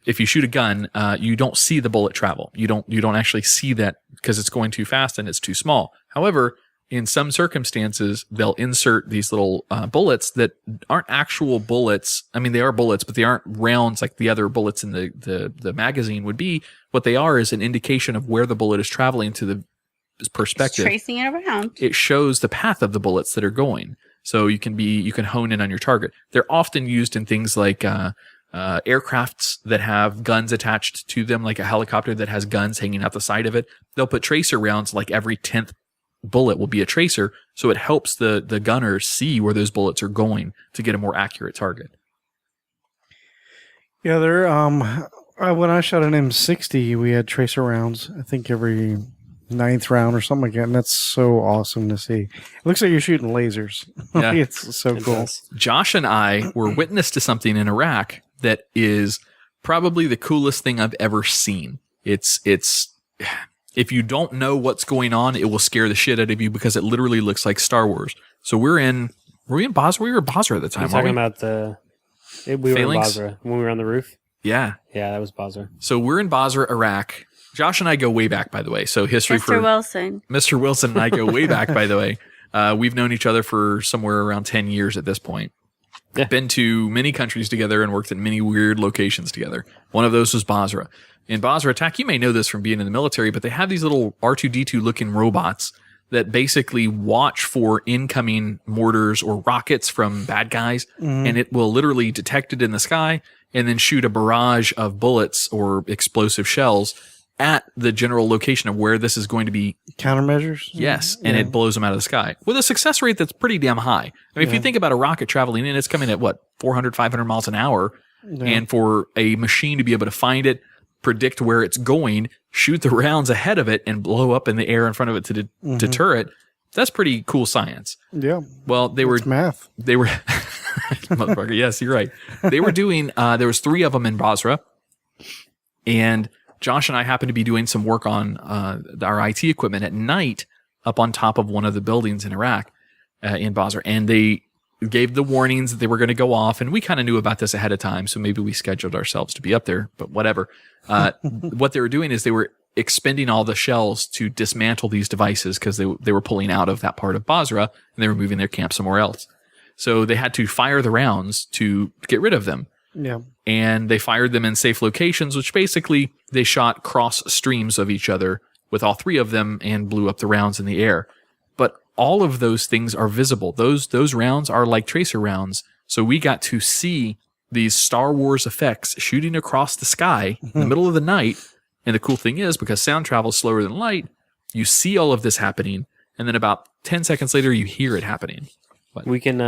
if you shoot a gun, you don't see the bullet travel. You don't actually see that because it's going too fast and it's too small. However, in some circumstances, they'll insert these little bullets that aren't actual bullets. I mean, they are bullets, but they aren't rounds like the other bullets in the magazine would be. What they are is an indication of where the bullet is traveling to the perspective. Just tracing it around. It shows the path of the bullets that are going. So you can hone in on your target. They're often used in things like aircrafts that have guns attached to them, like a helicopter that has guns hanging out the side of it. They'll put tracer rounds, like every 10th bullet will be a tracer, so it helps the gunners see where those bullets are going to get a more accurate target. Yeah, they're when I shot an M60, we had tracer rounds, I think every 9th round or something like that, and that's so awesome to see. It looks like you're shooting lasers. Yeah. It's so cool. Josh and I were witness to something in Iraq that is probably the coolest thing I've ever seen. It's if you don't know what's going on, it will scare the shit out of you because it literally looks like Star Wars. So were we in Basra? We were in Basra at the time. You're talking about we were in Basra when we were on the roof. Yeah. Yeah, that was Basra. So we're in Basra, Iraq. Josh and I go way back, by the way. So history for Mr. Wilson and I go way back, by the way. We've known each other for somewhere around 10 years at this point. Yeah. Been to many countries together and worked at many weird locations together. One of those was Basra. In Basra, Tach, you may know this from being in the military, but they have these little R2-D2 looking robots that basically watch for incoming mortars or rockets from bad guys, and it will literally detect it in the sky and then shoot a barrage of bullets or explosive shells at the general location of where this is going to be. Countermeasures? Yes, and it blows them out of the sky with a success rate that's pretty damn high. I mean, if you think about a rocket traveling in, it's coming at 400, 500 miles an hour, and for a machine to be able to find it, predict where it's going, shoot the rounds ahead of it, and blow up in the air in front of it to deter it, That's pretty cool science. Yeah. Well, they were math. They were, motherfucker. Yes, you're right. They were doing. There was 3 of them in Basra, and Josh and I happened to be doing some work on our IT equipment at night up on top of one of the buildings in Iraq, in Basra, and they gave the warnings that they were going to go off, and we kind of knew about this ahead of time, so maybe we scheduled ourselves to be up there. But whatever. What they were doing is they were expending all the shells to dismantle these devices because they were pulling out of that part of Basra and they were moving their camp somewhere else. So they had to fire the rounds to get rid of them. Yeah. And they fired them in safe locations, which basically they shot cross streams of each other with all 3 of them and blew up the rounds in the air. But all of those things are visible. Those rounds are like tracer rounds. So we got to see these Star Wars effects shooting across the sky in the middle of the night. And the cool thing is, because sound travels slower than light, you see all of this happening, and then about 10 seconds later, you hear it happening. What? We can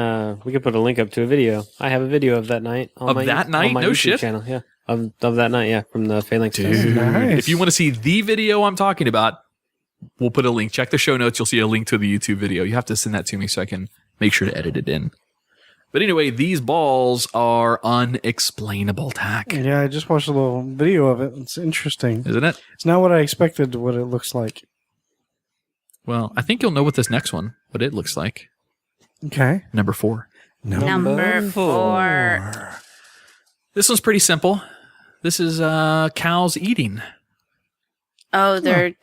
put a link up to a video. I have a video of that night. On my No shit. Channel, yeah. Of that night, yeah, from the Phalanx. Dude, Nice. if you want to see the video I'm talking about, we'll put a link. Check the show notes. You'll see a link to the YouTube video. You have to send that to me so I can make sure to edit it in. But anyway, these balls are unexplainable, Tach. Yeah, I just watched a little video of it. It's interesting. Isn't it? It's not what I expected what it looks like. Well, I think you'll know what this next one, what it looks like. Okay. Number 4. Number 4. This one's pretty simple. This is cows eating. Oh, they're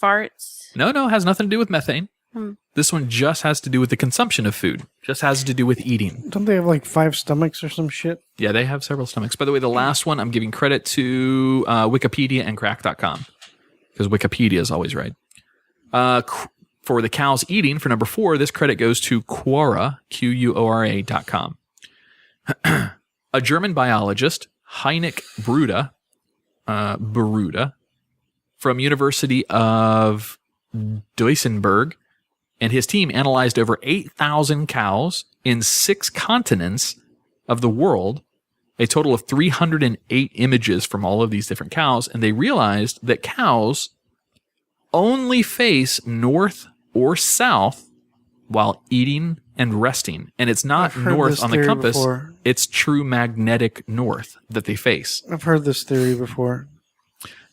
farts. No, has nothing to do with methane. Hmm. This one just has to do with the consumption of food. Just has to do with eating. Don't they have like 5 stomachs or some shit? Yeah, they have several stomachs. By the way, the last one, I'm giving credit to Wikipedia and crack.com because Wikipedia is always right. For the cows eating, for number 4, this credit goes to Quora, Quora.com. A German biologist, Heinrich Beruda, from University of Duisburg, and his team analyzed over 8,000 cows in 6 continents of the world, a total of 308 images from all of these different cows, and they realized that cows only face north or south while eating and resting. And it's not north on the compass, it's true magnetic north that they face. I've heard this theory before.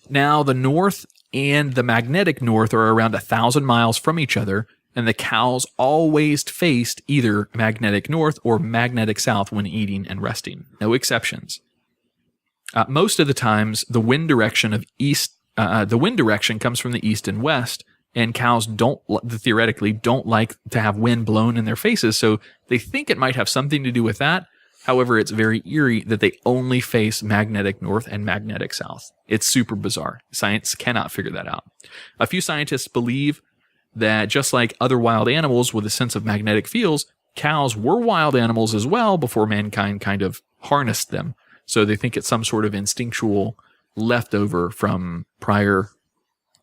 Now, the north and the magnetic north are around 1,000 miles from each other, and the cows always faced either magnetic north or magnetic south when eating and resting. No exceptions. Most of the times, the wind direction comes from the east and west, and cows theoretically don't like to have wind blown in their faces, so they think it might have something to do with that. However, it's very eerie that they only face magnetic north and magnetic south. It's super bizarre. Science cannot figure that out. A few scientists believe that just like other wild animals with a sense of magnetic fields, cows were wild animals as well before mankind kind of harnessed them. So they think it's some sort of instinctual leftover from prior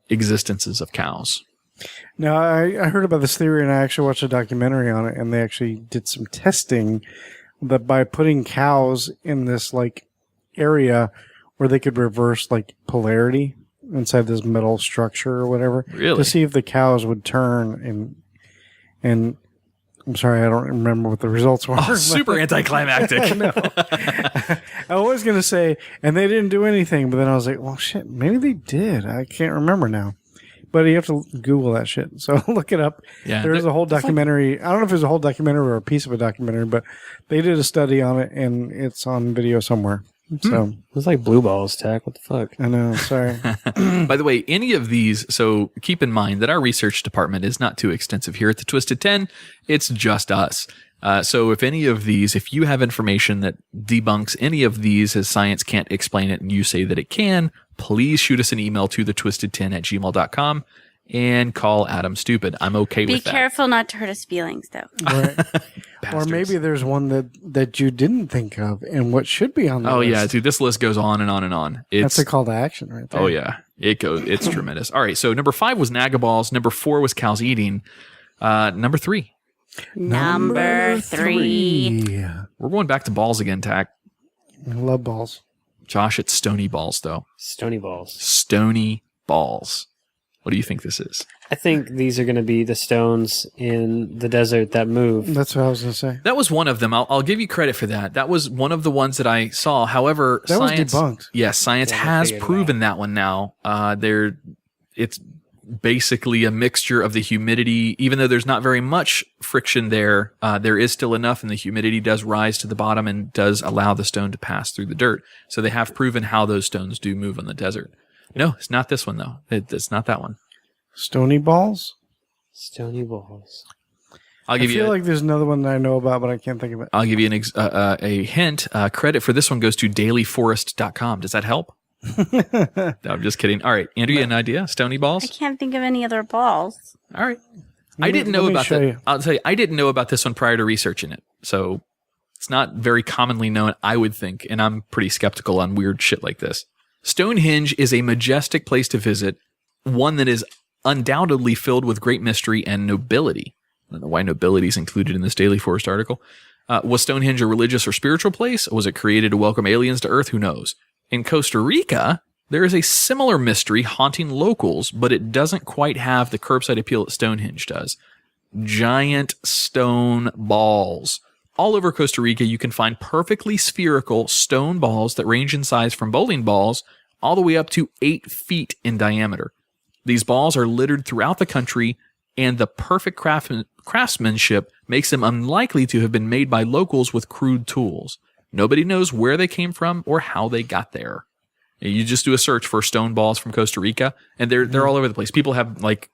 existences of cows. Now, I heard about this theory, and I actually watched a documentary on it, and they actually did some testing that by putting cows in this like area where they could reverse like polarity inside this metal structure or whatever, really? To see if the cows would turn. And I'm sorry, I don't remember what the results were. Oh, super anticlimactic. I know. I was going to say, and they didn't do anything, but then I was like, well, shit, maybe they did. I can't remember now. But you have to Google that shit. So look it up. Yeah, there's a whole documentary. I don't know if it was a whole documentary or a piece of a documentary, but they did a study on it, and it's on video somewhere. So it's like blue balls, Tach. What the fuck? I know. Sorry. By the way, any of these, so keep in mind that our research department is not too extensive here at the Twisted 10. It's just us. So if any of these, if you have information that debunks any of these as science can't explain it and you say that it can, please shoot us an email to thetwisted10@gmail.com and call Adam stupid. I'm okay with that. Be careful not to hurt his feelings, though. Right. Or maybe there's one that you didn't think of and what should be on the list. Oh, yeah, dude, this list goes on and on and on. That's a call to action right there. Oh, yeah. It's tremendous. All right, so number 5 was Nagaballs. Number 4 was cows eating. Number 3. Number 3. We're going back to balls again, Tach. I love balls. Josh, it's stony balls, though. Stony balls. Stony balls. What do you think this is? I think these are going to be the stones in the desert that move. That's what I was going to say. That was one of them. I'll give you credit for that. That was one of the ones that I saw. However, That was science debunked. Yes, science Yeah, they has figured it proven that one now. It's basically a mixture of the humidity. Even though there's not very much friction there, there is still enough, and the humidity does rise to the bottom and does allow the stone to pass through the dirt. So they have proven how those stones do move on the desert. No, it's not this one though. It's not that one. Stony balls? Stony balls. I'll give I you. feel like there's another one that I know about, but I can't think of it. I'll give you a hint. Credit for this one goes to dailyforest.com. Does that help? No, I'm just kidding. All right, Andrea, an idea? Stony I balls? can't think of any other balls. All right. Let I me- didn't know let me about show that. you. I'll tell you, I didn't know about this one prior to researching it. So it's not very commonly known, I would think, and I'm pretty skeptical on weird shit like this. Stonehenge is a majestic place to visit, one that is undoubtedly filled with great mystery and nobility. I don't know why nobility is included in this Daily Forest article. Was Stonehenge a religious or spiritual place? Was it created to welcome aliens to Earth? Who knows? In Costa Rica, there is a similar mystery haunting locals, but it doesn't quite have the curbside appeal that Stonehenge does. Giant stone balls. All over Costa Rica, you can find perfectly spherical stone balls that range in size from bowling balls all the way up to 8 feet in diameter. These balls are littered throughout the country, and the perfect craftsmanship makes them unlikely to have been made by locals with crude tools. Nobody knows where they came from or how they got there. You just do a search for stone balls from Costa Rica, and they're all over the place. People have like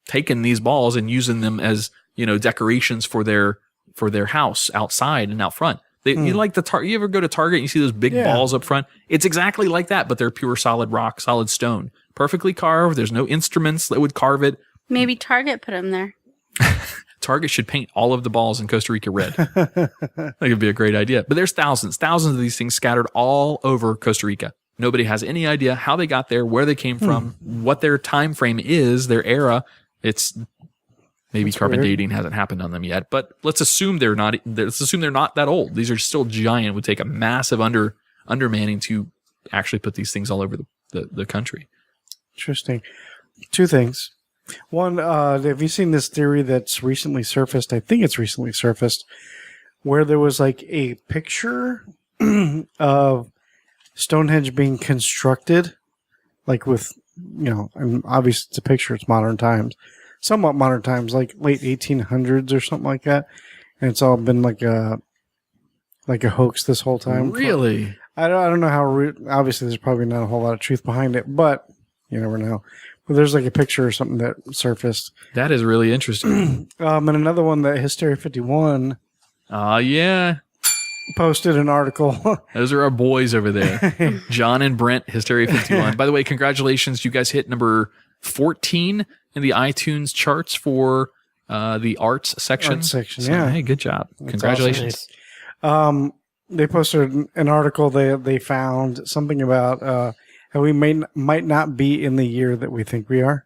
taken these balls and using them as, decorations for their house outside and out front. You like you ever go to Target and you see those big balls up front? It's exactly like that, but they're pure solid rock, solid stone, perfectly carved. There's no instruments that would carve it. Maybe Target put them there. Target should paint all of the balls in Costa Rica red. That could be a great idea. But there's thousands of these things scattered all over Costa Rica. Nobody has any idea how they got there, where they came from, what their time frame is, their era. It's maybe carbon dating hasn't happened on them yet, but let's assume they're not that old. These are still giant. It would take a massive undermanning to actually put these things all over the country. Interesting. Two things. One, have you seen this theory that's recently surfaced? I think it's recently surfaced, where there was like a picture of Stonehenge being constructed, like with, and obviously it's a picture, it's modern times, somewhat modern times, like late 1800s or something like that. And it's all been like a hoax this whole time. Really? I don't know how, obviously there's probably not a whole lot of truth behind it, but you never know. But there's like a picture or something that surfaced. That is really interesting. And another one that Hysteria 51 yeah. posted an article. Those are our boys over there. John and Brent, Hysteria 51. By the way, congratulations. You guys hit number 14 in the iTunes charts for the arts section. Arts section, So, yeah. Hey, good job. Congratulations. Awesome. They posted an article. They found something about how we might not be in the year that we think we are.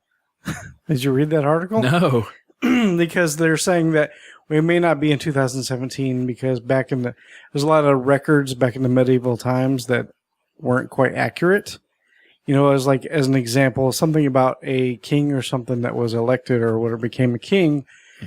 Did you read that article? No. Because they're saying that we may not be in 2017 because there's a lot of records back in the medieval times that weren't quite accurate. As an example, something about a king or something that was elected or whatever became a king.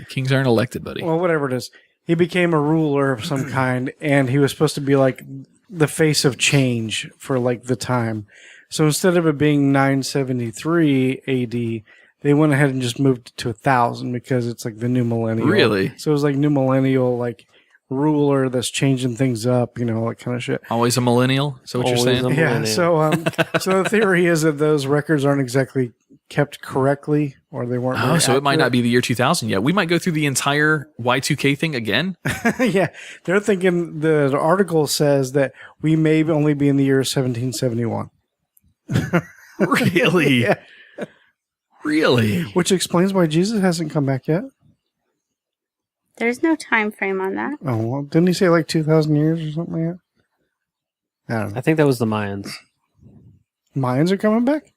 Kings aren't elected, buddy. Well, whatever it is. He became a ruler of some kind, and he was supposed to be like the face of change for like the time. So instead of it being 973 AD, they went ahead and just moved it to 1000 because it's like the new millennial. Really? So it was like new millennial, like ruler that's changing things up, all that kind of shit. Always a millennial? Is that what Always you're a saying? millennial. Yeah. So the theory is that those records aren't exactly kept correctly, or they weren't. Oh, so it might not be the year 2000 yet. We might go through the entire Y2K thing again. Yeah, they're thinking the article says that we may only be in the year 1771. Really? Yeah. Really? Which explains why Jesus hasn't come back yet. There's no time frame on that. Oh, well, didn't he say like 2,000 years or something like that? I don't know. I think that was the Mayans. Mayans are coming back?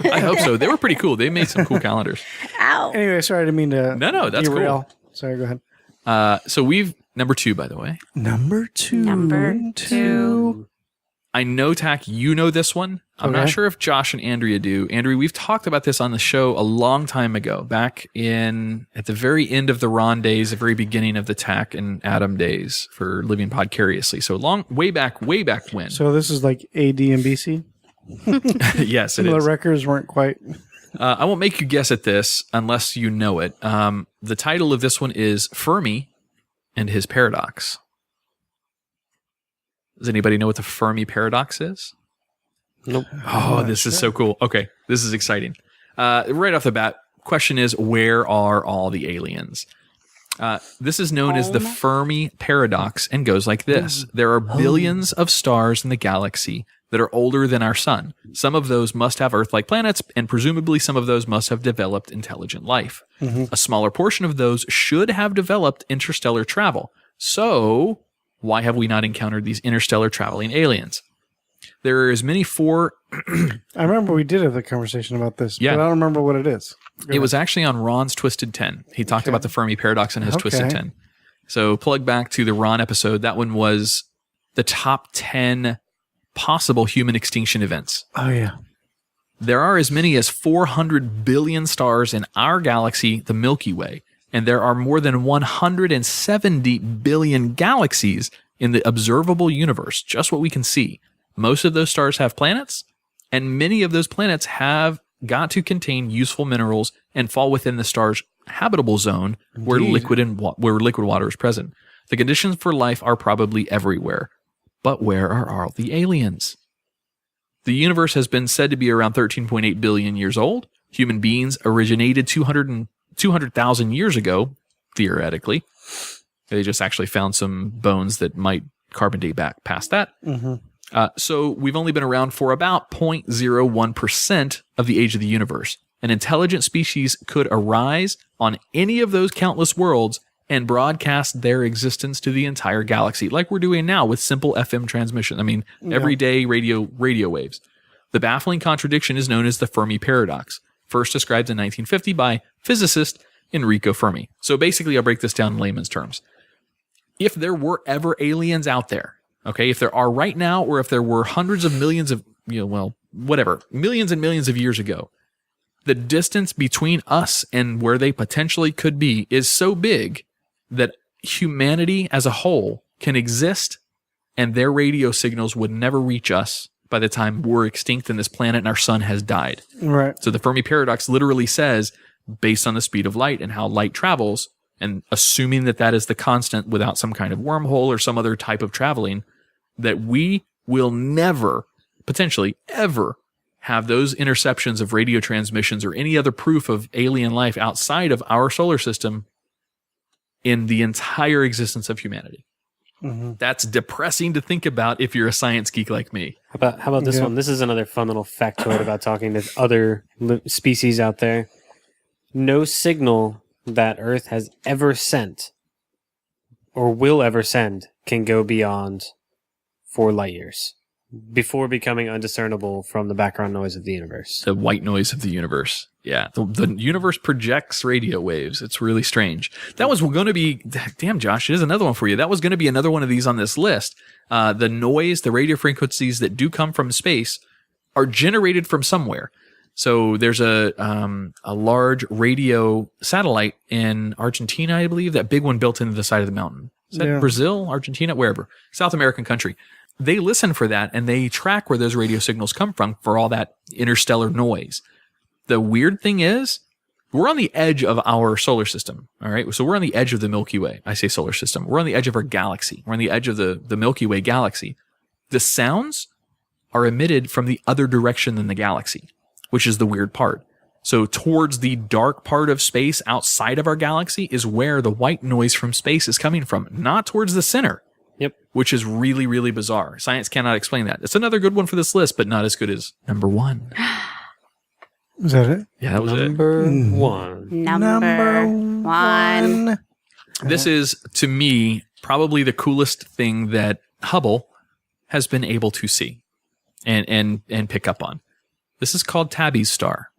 I hope so. They were pretty cool. They made some cool calendars. Ow. Anyway, sorry, I didn't mean to. No, that's derail. cool. Sorry, go ahead. So we've number 2, by the way. Number two. Number two. I know, Tach, you know this one. I'm not sure if Josh and Andrea do. Andrea, we've talked about this on the show a long time ago, back at the very end of the Ron days, the very beginning of the Tach and Adam days for Living Podcariously. So way back when. So this is like AD and BC? Yes, it is. The records weren't quite... I won't make you guess at this unless you know it. The title of this one is Fermi and His Paradox. Does anybody know what the Fermi Paradox is? Nope. Oh, this is so cool. Okay, this is exciting. Right off the bat, question is, where are all the aliens? This is known as the Fermi Paradox and goes like this. There are billions of stars in the galaxy that are older than our sun. Some of those must have Earth-like planets, and presumably some of those must have developed intelligent life. A smaller portion of those should have developed interstellar travel. So, why have we not encountered these interstellar traveling aliens? There are as many I remember we did have a conversation about this, Yeah. but I don't remember what it is. It was actually on Ron's Twisted 10. He talked about the Fermi Paradox in his Twisted 10. So plug back to the Ron episode. That one was the top 10 possible human extinction events. Oh, yeah. There are as many as 400 billion stars in our galaxy, the Milky Way, and there are more than 170 billion galaxies in the observable universe, just what we can see. Most of those stars have planets, and many of those planets have got to contain useful minerals and fall within the star's habitable zone where liquid water is present. The conditions for life are probably everywhere. But where are all the aliens? The universe has been said to be around 13.8 billion years old. Human beings originated 200,000 years ago, theoretically. They just actually found some bones that might carbon date back past that. So we've only been around for about 0.01% of the age of the universe. An intelligent species could arise on any of those countless worlds and broadcast their existence to the entire galaxy, like we're doing now with simple FM transmission. I mean, everyday radio waves. The baffling contradiction is known as the Fermi Paradox, first described in 1950 by physicist Enrico Fermi. So basically, I'll break this down in layman's terms. If there were ever aliens out there, okay, if there are right now, or if there were hundreds of millions of, millions and millions of years ago, the distance between us and where they potentially could be is so big that humanity as a whole can exist and their radio signals would never reach us by the time we're extinct and this planet and our sun has died. Right. So the Fermi Paradox literally says, based on the speed of light and how light travels, and assuming that that is the constant without some kind of wormhole or some other type of traveling, that we will never, potentially ever, have those interceptions of radio transmissions or any other proof of alien life outside of our solar system in the entire existence of humanity. That's depressing to think about if you're a science geek like me. How about this one? This is another fun little factoid about talking to other species out there. No signal that Earth has ever sent or will ever send can go beyond 4 light years before becoming undiscernible from the background noise of the universe. The white noise of the universe. Yeah. The universe projects radio waves. It's really strange. That was going to be, damn, Josh, here's another one for you. That was going to be another one of these on this list. The noise, the radio frequencies that do come from space are generated from somewhere. So there's a large radio satellite in Argentina, I believe, that big one built into the side of the mountain. Is that Brazil, Argentina, wherever? South American country. They listen for that, and they track where those radio signals come from for all that interstellar noise. The weird thing is, we're on the edge of our solar system, all right? So we're on the edge of the Milky Way. I say solar system. We're on the edge of our galaxy. We're on the edge of the Milky Way galaxy. The sounds are emitted from the other direction than the galaxy, which is the weird part. So towards the dark part of space outside of our galaxy is where the white noise from space is coming from, not towards the center. Yep. Which is really, really bizarre. Science cannot explain that. It's another good one for this list, but not as good as number 1. Is that it? Yeah, that was Number 1. Number one. This is, to me, probably the coolest thing that Hubble has been able to see and pick up on. This is called Tabby's star.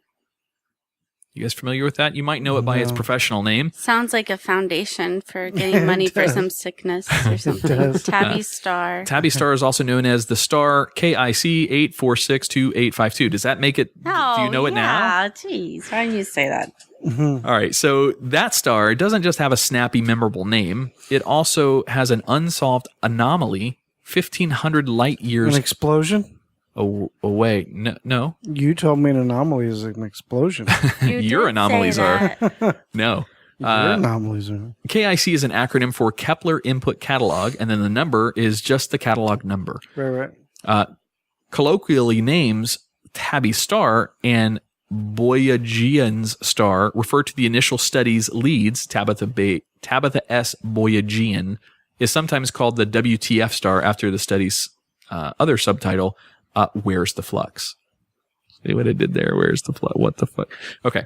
You guys familiar with that? You might know it by its professional name. Sounds like a foundation for getting money for some sickness or something. Tabby Star. Tabby Star is also known as the star KIC 8462852. Does that make it? Oh, do you know it now? Yeah, geez. Why didn't you say that? All right, so that star doesn't just have a snappy, memorable name. It also has an unsolved anomaly 1,500 light years An explosion? away. No. You told me an anomaly is an explosion. Your anomalies are. No. Your anomalies are. KIC is an acronym for Kepler Input Catalog, and then the number is just the catalog number. Right. Colloquially, names Tabby Star and Boyajian's star refer to the initial study's leads. Tabitha S. Boyajian is sometimes called the WTF star after the study's other subtitle, Where's the Flux? See what I did there? Where's the flux? What the fuck? Okay.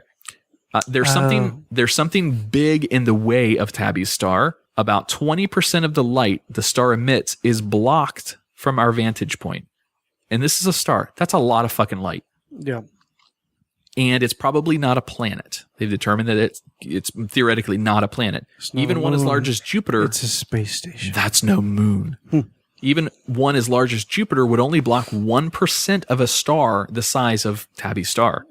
There's something big in the way of Tabby's star. About 20% of the light the star emits is blocked from our vantage point. And this is a star. That's a lot of fucking light. Yeah. And it's probably not a planet. They've determined that it's theoretically not a planet. Even one as large as Jupiter. It's a space station. That's no moon. Even one as large as Jupiter would only block 1% of a star the size of Tabby's star.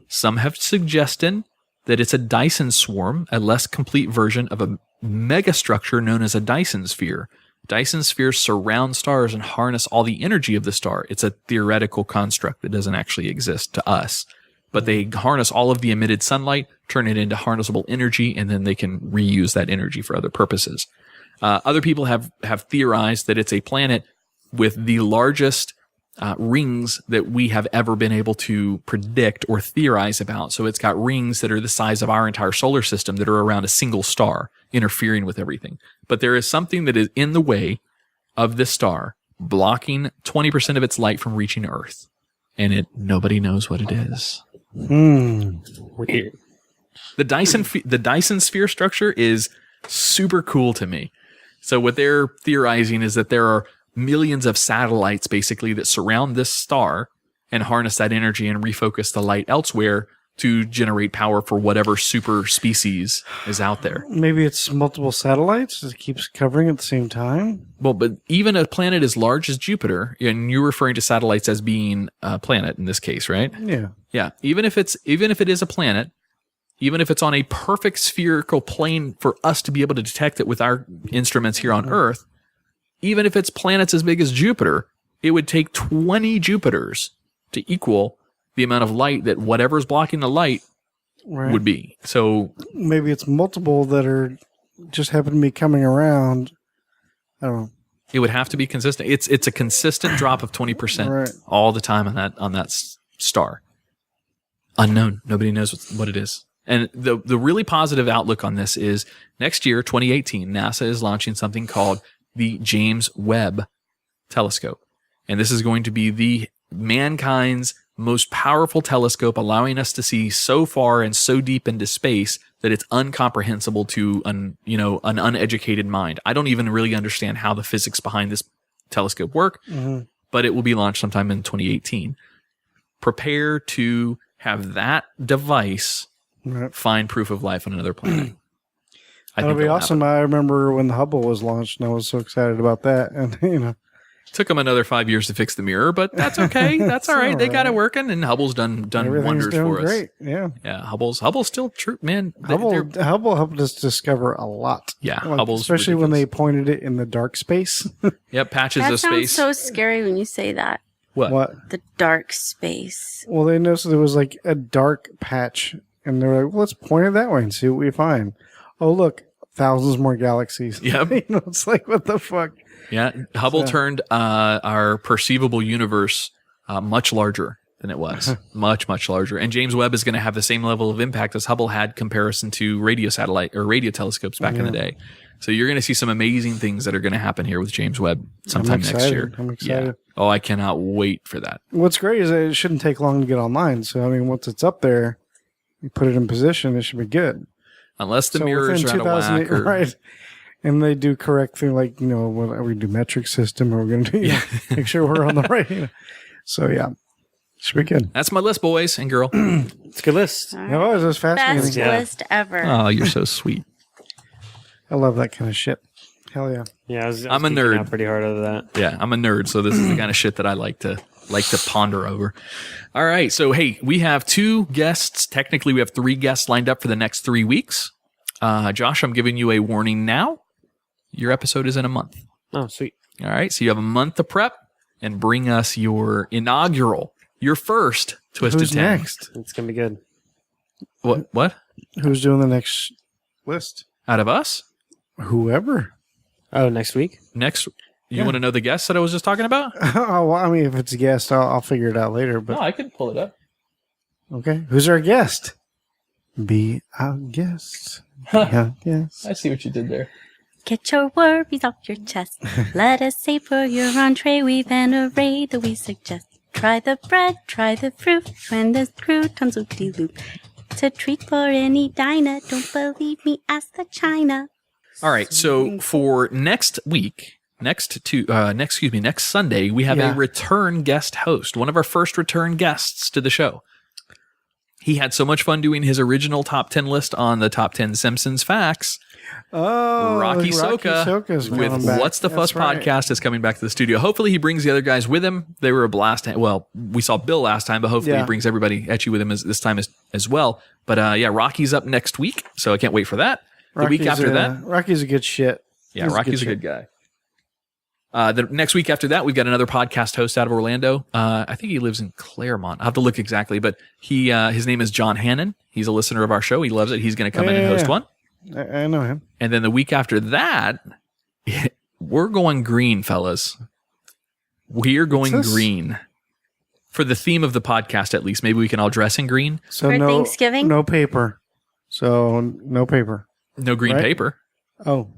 Some have suggested that it's a Dyson swarm, a less complete version of a megastructure known as a Dyson sphere. Dyson spheres surround stars and harness all the energy of the star. It's a theoretical construct that doesn't actually exist to us. But they harness all of the emitted sunlight, turn it into harnessable energy, and then they can reuse that energy for other purposes. Other people have theorized that it's a planet with the largest rings that we have ever been able to predict or theorize about. So it's got rings that are the size of our entire solar system that are around a single star, interfering with everything. But there is something that is in the way of this star, blocking 20% of its light from reaching Earth. And nobody knows what it is. Weird. The Dyson sphere structure is super cool to me. So what they're theorizing is that there are millions of satellites basically that surround this star and harness that energy and refocus the light elsewhere to generate power for whatever super species is out there. Maybe it's multiple satellites. It keeps covering at the same time. Well, but even a planet as large as Jupiter, and you're referring to satellites as being a planet in this case, right? Yeah. Yeah. Even if it is a planet, even if it's on a perfect spherical plane for us to be able to detect it with our instruments here on Earth, even if it's planets as big as Jupiter, it would take 20 Jupiters to equal the amount of light that whatever's blocking the light would be. So maybe it's multiple that are just happen to be coming around. I don't know. It would have to be consistent. It's a consistent drop of 20% all the time on that star. Unknown. Nobody knows what it is. And the really positive outlook on this is next year, 2018, NASA is launching something called the James Webb Telescope. And this is going to be the mankind's most powerful telescope, allowing us to see so far and so deep into space that it's incomprehensible to an uneducated mind. I don't even really understand how the physics behind this telescope work, but it will be launched sometime in 2018. Prepare to have that device find proof of life on another planet. That'll be awesome. I remember when the Hubble was launched, and I was so excited about that. And took them another 5 years to fix the mirror, but that's okay. That's all right. They got it working, and Hubble's done wonders for us. Great. Yeah. Hubble's still true, man. Hubble helped us discover a lot. Yeah, Hubble's especially ridiculous. when they pointed it in the dark space. Yep, patches That of sounds space. so scary when you say that. What? The dark space. Well, they noticed there was like a dark patch, and they were like, well, let's point it that way and see what we find. Oh, look, thousands more galaxies. Yep. It's like, what the fuck? Yeah, Hubble turned our perceivable universe much larger than it was. Much, much larger. And James Webb is going to have the same level of impact as Hubble had comparison to radio telescopes back in the day. So you're going to see some amazing things that are going to happen here with James Webb sometime next year. I'm excited. Yeah. Oh, I cannot wait for that. What's great is that it shouldn't take long to get online. So, I mean, once it's up there, you put it in position, it should be good. Unless the mirrors are out of whack. Right. And they do correct thing, like, when we do metric system, or we're going to do, make sure we're on the right. So, yeah. Should be good. That's my list, boys and girl. It's a good list. All It was fascinating. Best Yeah. list ever. Oh, you're so sweet. I love that kind of shit. Hell yeah. Yeah, I was I'm a geeking nerd. out pretty hard over that. Yeah, I'm a nerd, so this is the kind of shit that I like to ponder over. All right, so hey, we have 2 guests. Technically, we have 3 guests lined up for the next 3 weeks. Josh, I'm giving you a warning now. Your episode is in a month. Oh, sweet. All right, so you have a month to prep and bring us your first Twisted Who's 10. next? It's going to be good. What? Who's doing the next list? Out of us? Whoever. Oh, next week? Next, you Yeah. want to know the guest that I was just talking about? Oh, well, I mean, if it's a guest, I'll figure it out later. But I can pull it up. okay, who's our guest? Be our guest. Be our guest. I see what you did there. Get your worries off your chest. Let us say for your entree, we've an array that we suggest. Try the bread, try the fruit, when the croutons loop-de-loop. It's a treat for any diner. Don't believe me, ask the China. All right, so for next week, next Sunday, we have a return guest host, one of our first return guests to the show. He had so much fun doing his original top 10 list on the top 10 Simpsons facts. Oh, Rocky Soka's with coming back. What's the Fuss That's right. podcast is coming back to the studio. Hopefully he brings the other guys with him. They were a blast. Well, we saw Bill last time, but hopefully he brings everybody at you with him this time as well. But Rocky's up next week, so I can't wait for that. The week after that, Rocky's a good shit. yeah, He's Rocky's a good guy. The next week after that, we've got another podcast host out of Orlando. I think he lives in Claremont. I'll have to look exactly, but his name is John Hannon. He's a listener of our show. He loves it. He's going to come in and host one. I know him. And then the week after that, we're going green, fellas. We're going green. For the theme of the podcast, at least. Maybe we can all dress in green. So For Thanksgiving? no paper. So no paper. No green Right? paper. Oh,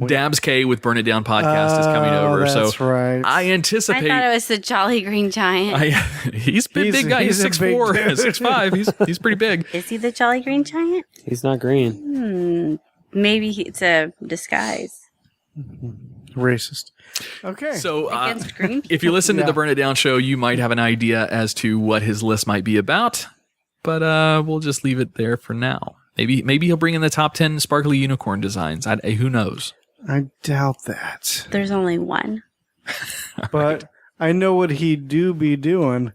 Dabs K with Burn It Down podcast is coming over. That's So right. I I anticipate. thought it was the Jolly Green Giant. He's a big guy. He's he's a big 6'4", dude. 6'5". He's pretty big. Is he the Jolly Green Giant? He's not green. Maybe it's a disguise. Racist. Okay. So Against green if you listen to Yeah. the Burn It Down show, you might have an idea as to what his list might be about. But we'll just leave it there for now. Maybe he'll bring in the top 10 sparkly unicorn designs. Who knows? I doubt that. There's only one. But I know what he'd be doing.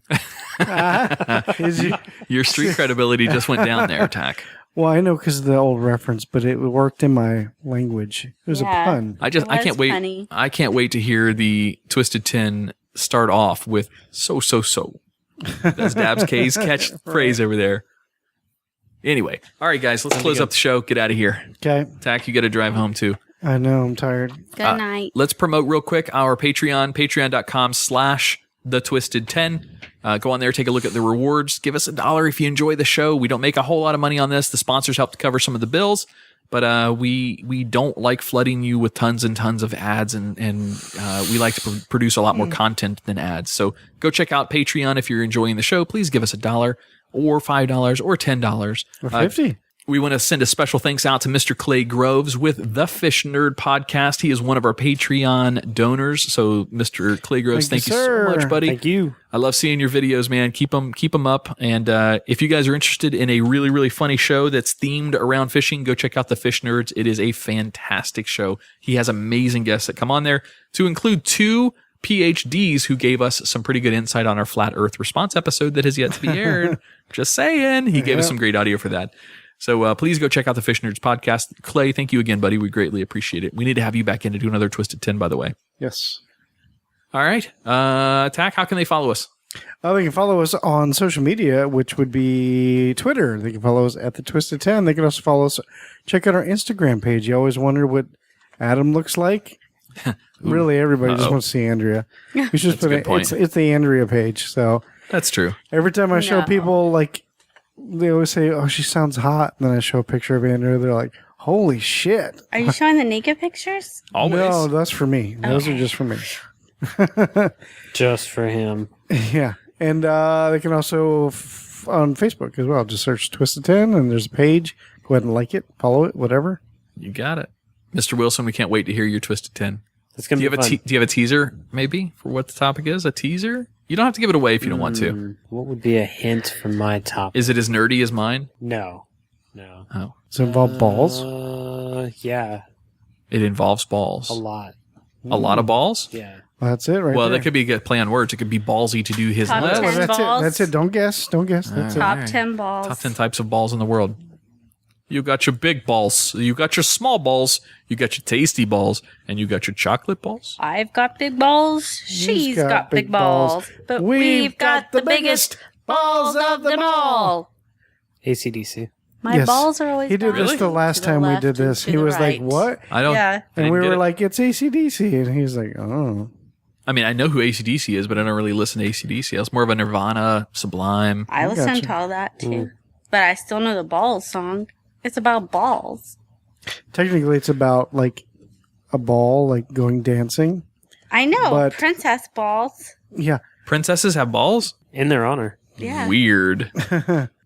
Your street credibility just went down there, Tach. Well, I know because of the old reference, but it worked in my language. It was Yeah. a pun. I It can't was wait. funny. I can't wait to hear the Twisted 10 start off with so. That's Dabs K's catchphrase over there. Anyway, all right, guys, let's close up the show. Get out of here. Okay. Tach, you got to drive home too. I know. I'm tired. Good night. Let's promote real quick our Patreon, patreon.com/thetwisted10. Go on there, take a look at the rewards. Give us $1 if you enjoy the show. We don't make a whole lot of money on this. The sponsors help to cover some of the bills, but we don't like flooding you with tons and tons of ads, and we like to produce a lot more content than ads. So go check out Patreon if you're enjoying the show. Please give us $1 or $5 or $10. Or 50. We want to send a special thanks out to Mr. Clay Groves with the Fish Nerd podcast. He is one of our Patreon donors. So, Mr. Clay Groves, thank you so much, buddy. Thank you. I love seeing your videos, man. Keep them up. And if you guys are interested in a really, really funny show that's themed around fishing, go check out the Fish Nerds. It is a fantastic show. He has amazing guests that come on there, to include 2 PhDs who gave us some pretty good insight on our Flat Earth response episode that has yet to be aired. Just saying. He gave us some great audio for that. So please go check out the Fish Nerds podcast. Clay, thank you again, buddy. We greatly appreciate it. We need to have you back in to do another Twisted 10, by the way. Yes. All right. Tack, how can they follow us? They can follow us on social media, which would be Twitter. They can follow us at the Twisted 10. They can also follow us. Check out our Instagram page. You always wonder what Adam looks like. Really, everybody just wants to see Andrea. We should put it. It's the Andrea page. So that's true. Every time I show people, like, they always say, "Oh, she sounds hot," and then I show a picture of Andrea. They're like, "Holy shit!" Are you showing the naked pictures? Always. No, that's for me. Those are just for me. Just for him. Yeah, and they can also on Facebook as well. Just search Twisted 10, and there's a page. Go ahead and like it, follow it, whatever. You got it, Mr. Wilson. We can't wait to hear your Twisted 10. It's gonna be fun. Do you have a teaser, maybe, for what the topic is? A teaser? You don't have to give it away if you don't want to. What would be a hint from my top? Is it as nerdy as mine? No. Oh. Does it involve balls? Yeah, It involves balls. a lot. A lot of balls? Yeah. Well, that's it right Well, there. that could be a play on words. It could be ballsy to do his Top list. 10 Well, that's balls. it. That's it. Don't guess. That's it. Top Alright. 10 balls. Top 10 types of balls in the world. You got your big balls. You got your small balls. You got your tasty balls. And you got your chocolate balls. I've got big balls. She's got big balls. But we've got the biggest balls of them all. AC/DC. My Yes. balls are always He did balanced this the last to the time we left did and this. to He the was like, right. "What?" I don't. Yeah. I And didn't we get were it. like, "It's AC/DC," and he's like, "Oh." I mean, I know who AC/DC is, but I don't really listen to AC/DC. I was more of a Nirvana, Sublime. I listen Gotcha. to all that too. But I still know the balls song. It's about balls. Technically, it's about like a ball, like going dancing. I know. But- Princess balls. Yeah. Princesses have balls? In their honor. Yeah. Weird.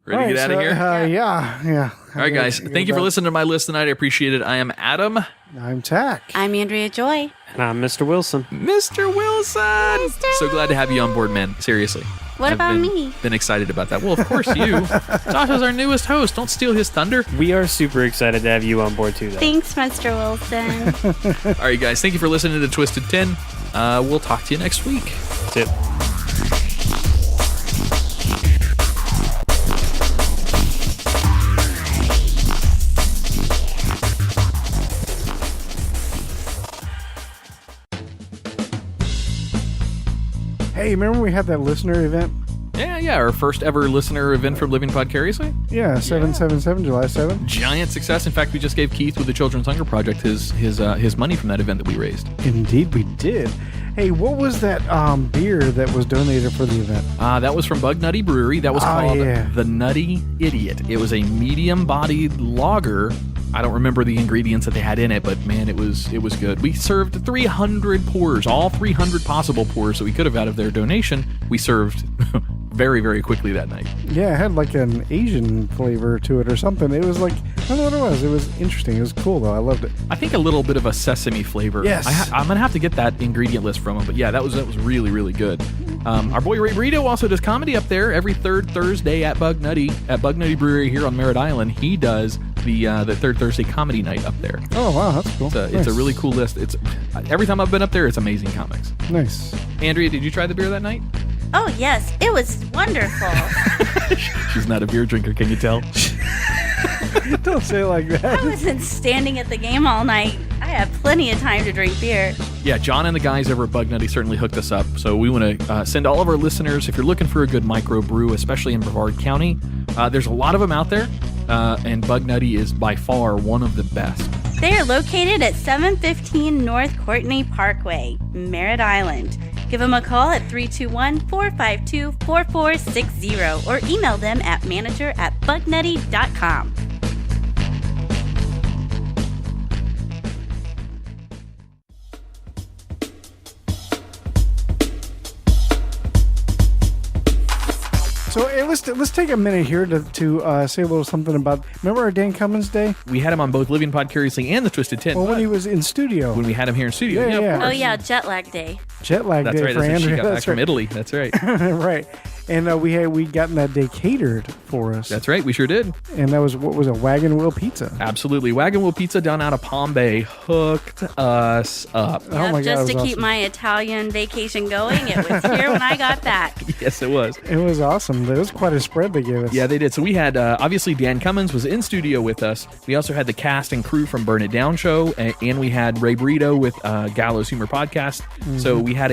Ready to get out of here? Yeah. All right, guys. Thank you for listening to my list tonight. I appreciate it. I am Adam. I'm Tach. I'm Andrea Joy. And I'm Mr. Wilson. Mr. Wilson. So glad to have you on board, man. Seriously. What I've about been, me? Been excited about that. Well, of course you. Josh is our newest host. Don't steal his thunder. We are super excited to have you on board too, though. Thanks, Mr. Wilson. All right, guys. Thank you for listening to Twisted 10. We'll talk to you next week. That's it. Hey, remember we had that listener event? Yeah. Our first ever listener event for Living Podcariously. Yeah, 777, July 7th. Giant success. In fact, we just gave Keith with the Children's Hunger Project his money from that event that we raised. Indeed, we did. Hey, what was that beer that was donated for the event? That was from Bug Nutty Brewery. That was called the Nutty Idiot. It was a medium-bodied lager. I don't remember the ingredients that they had in it, but man, it was good. We served 300 pours, all 300 possible pours that we could have out of their donation. We served very, very quickly that night. Yeah, it had like an Asian flavor to it or something. It was like, I don't know what it was. It was interesting. It was cool, though. I loved it. I think a little bit of a sesame flavor. Yes. I'm going to have to get that ingredient list from him. But yeah, that was really, really good. Our boy Ray Burrito also does comedy up there every third Thursday at Bug Nutty Brewery here on Merritt Island. He does the third Thursday comedy night up there. Oh, wow. That's cool. It's a really cool list. It's every time I've been up there, it's amazing comics. Nice. Andrea, did you try the beer that night? Oh, yes. It was wonderful. She's not a beer drinker, can you tell? Don't say it like that. I wasn't standing at the game all night. I had plenty of time to drink beer. Yeah, John and the guys over at Bug Nutty certainly hooked us up. So we want to send all of our listeners, if you're looking for a good micro brew, especially in Brevard County, there's a lot of them out there, and Bug Nutty is by far one of the best. They are located at 715 North Courtney Parkway, Merritt Island. Give them a call at 321-452-4460 or email them at manager@bugnutty.com. So hey, let's take a minute here to say a little something about. Remember our Dan Cummins Day? We had him on both Living Podcariously and the Twisted 10. Well, when he was in studio, when we had him here in studio. Yeah, of yeah. course. Oh, yeah, jet lag day. jet lag That's day right. for That's when she Andrea. got back That's from right. Italy. That's right. Right. And we gotten that day catered for us. That's right. We sure did. And that was, what was it, Wagon Wheel Pizza. Absolutely. Wagon Wheel Pizza down out of Palm Bay hooked us up. Oh my God, Just it to was keep awesome. my Italian vacation going, it was here when I got back. Yes, it was. It was awesome. It was quite a spread they gave us. Yeah, they did. So we had, obviously, Dan Cummins was in studio with us. We also had the cast and crew from Burn It Down show, and we had Ray Burrito with Gallows Humor Podcast. Mm-hmm. So we had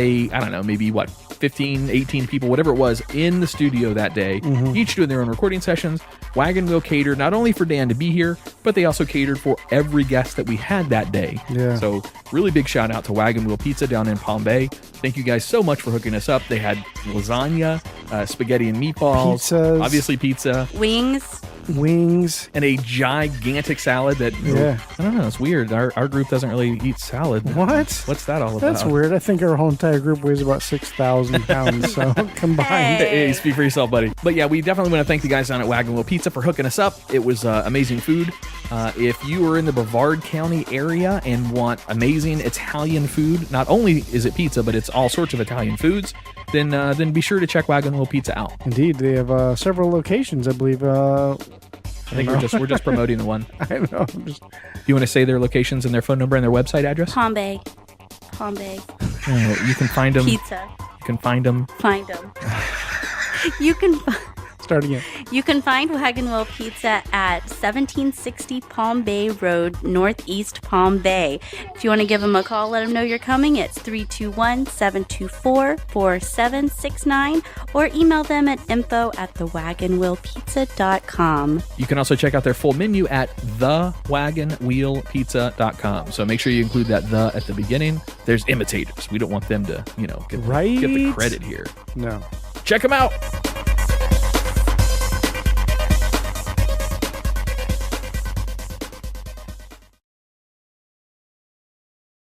maybe 15, 18 people, whatever it was, in the studio that day, Mm-hmm. each doing their own recording sessions. Wagon Wheel catered not only for Dan to be here, but they also catered for every guest that we had that day. Yeah. So really big shout out to Wagon Wheel Pizza down in Palm Bay. Thank you guys so much for hooking us up. They had lasagna, spaghetti and meatballs, Pizzas. obviously pizza. Wings. wings, and a gigantic salad that Yeah. I don't know. It's weird. Our group doesn't really eat salad. What? What's that all about? That's weird. I think our whole entire group weighs about 6,000 pounds, so combined. Hey, speak for yourself, buddy. But yeah, we definitely want to thank the guys down at Wagon Wheel Pizza for hooking us up. It was amazing food. If you are in the Brevard County area and want amazing Italian food, not only is it pizza, but it's all sorts of Italian foods, then be sure to check Wagon Wheel Pizza out. Indeed, they have several locations, I believe. I think we're just promoting the one. I know. You want to say their locations and their phone number and their website address? Palm Bay. You can find them. Pizza. You can find them. Find them. You can. Start again. You can find Wagon Wheel Pizza at 1760 Palm Bay Road, Northeast Palm Bay. If you want to give them a call, let them know you're coming. It's 321-724-4769 or email them at info@thewagonwheelpizza.com. You can also check out their full menu at thewagonwheelpizza.com. So make sure you include that "the" at the beginning. There's imitators. We don't want them to, get the credit here. No. Check them out.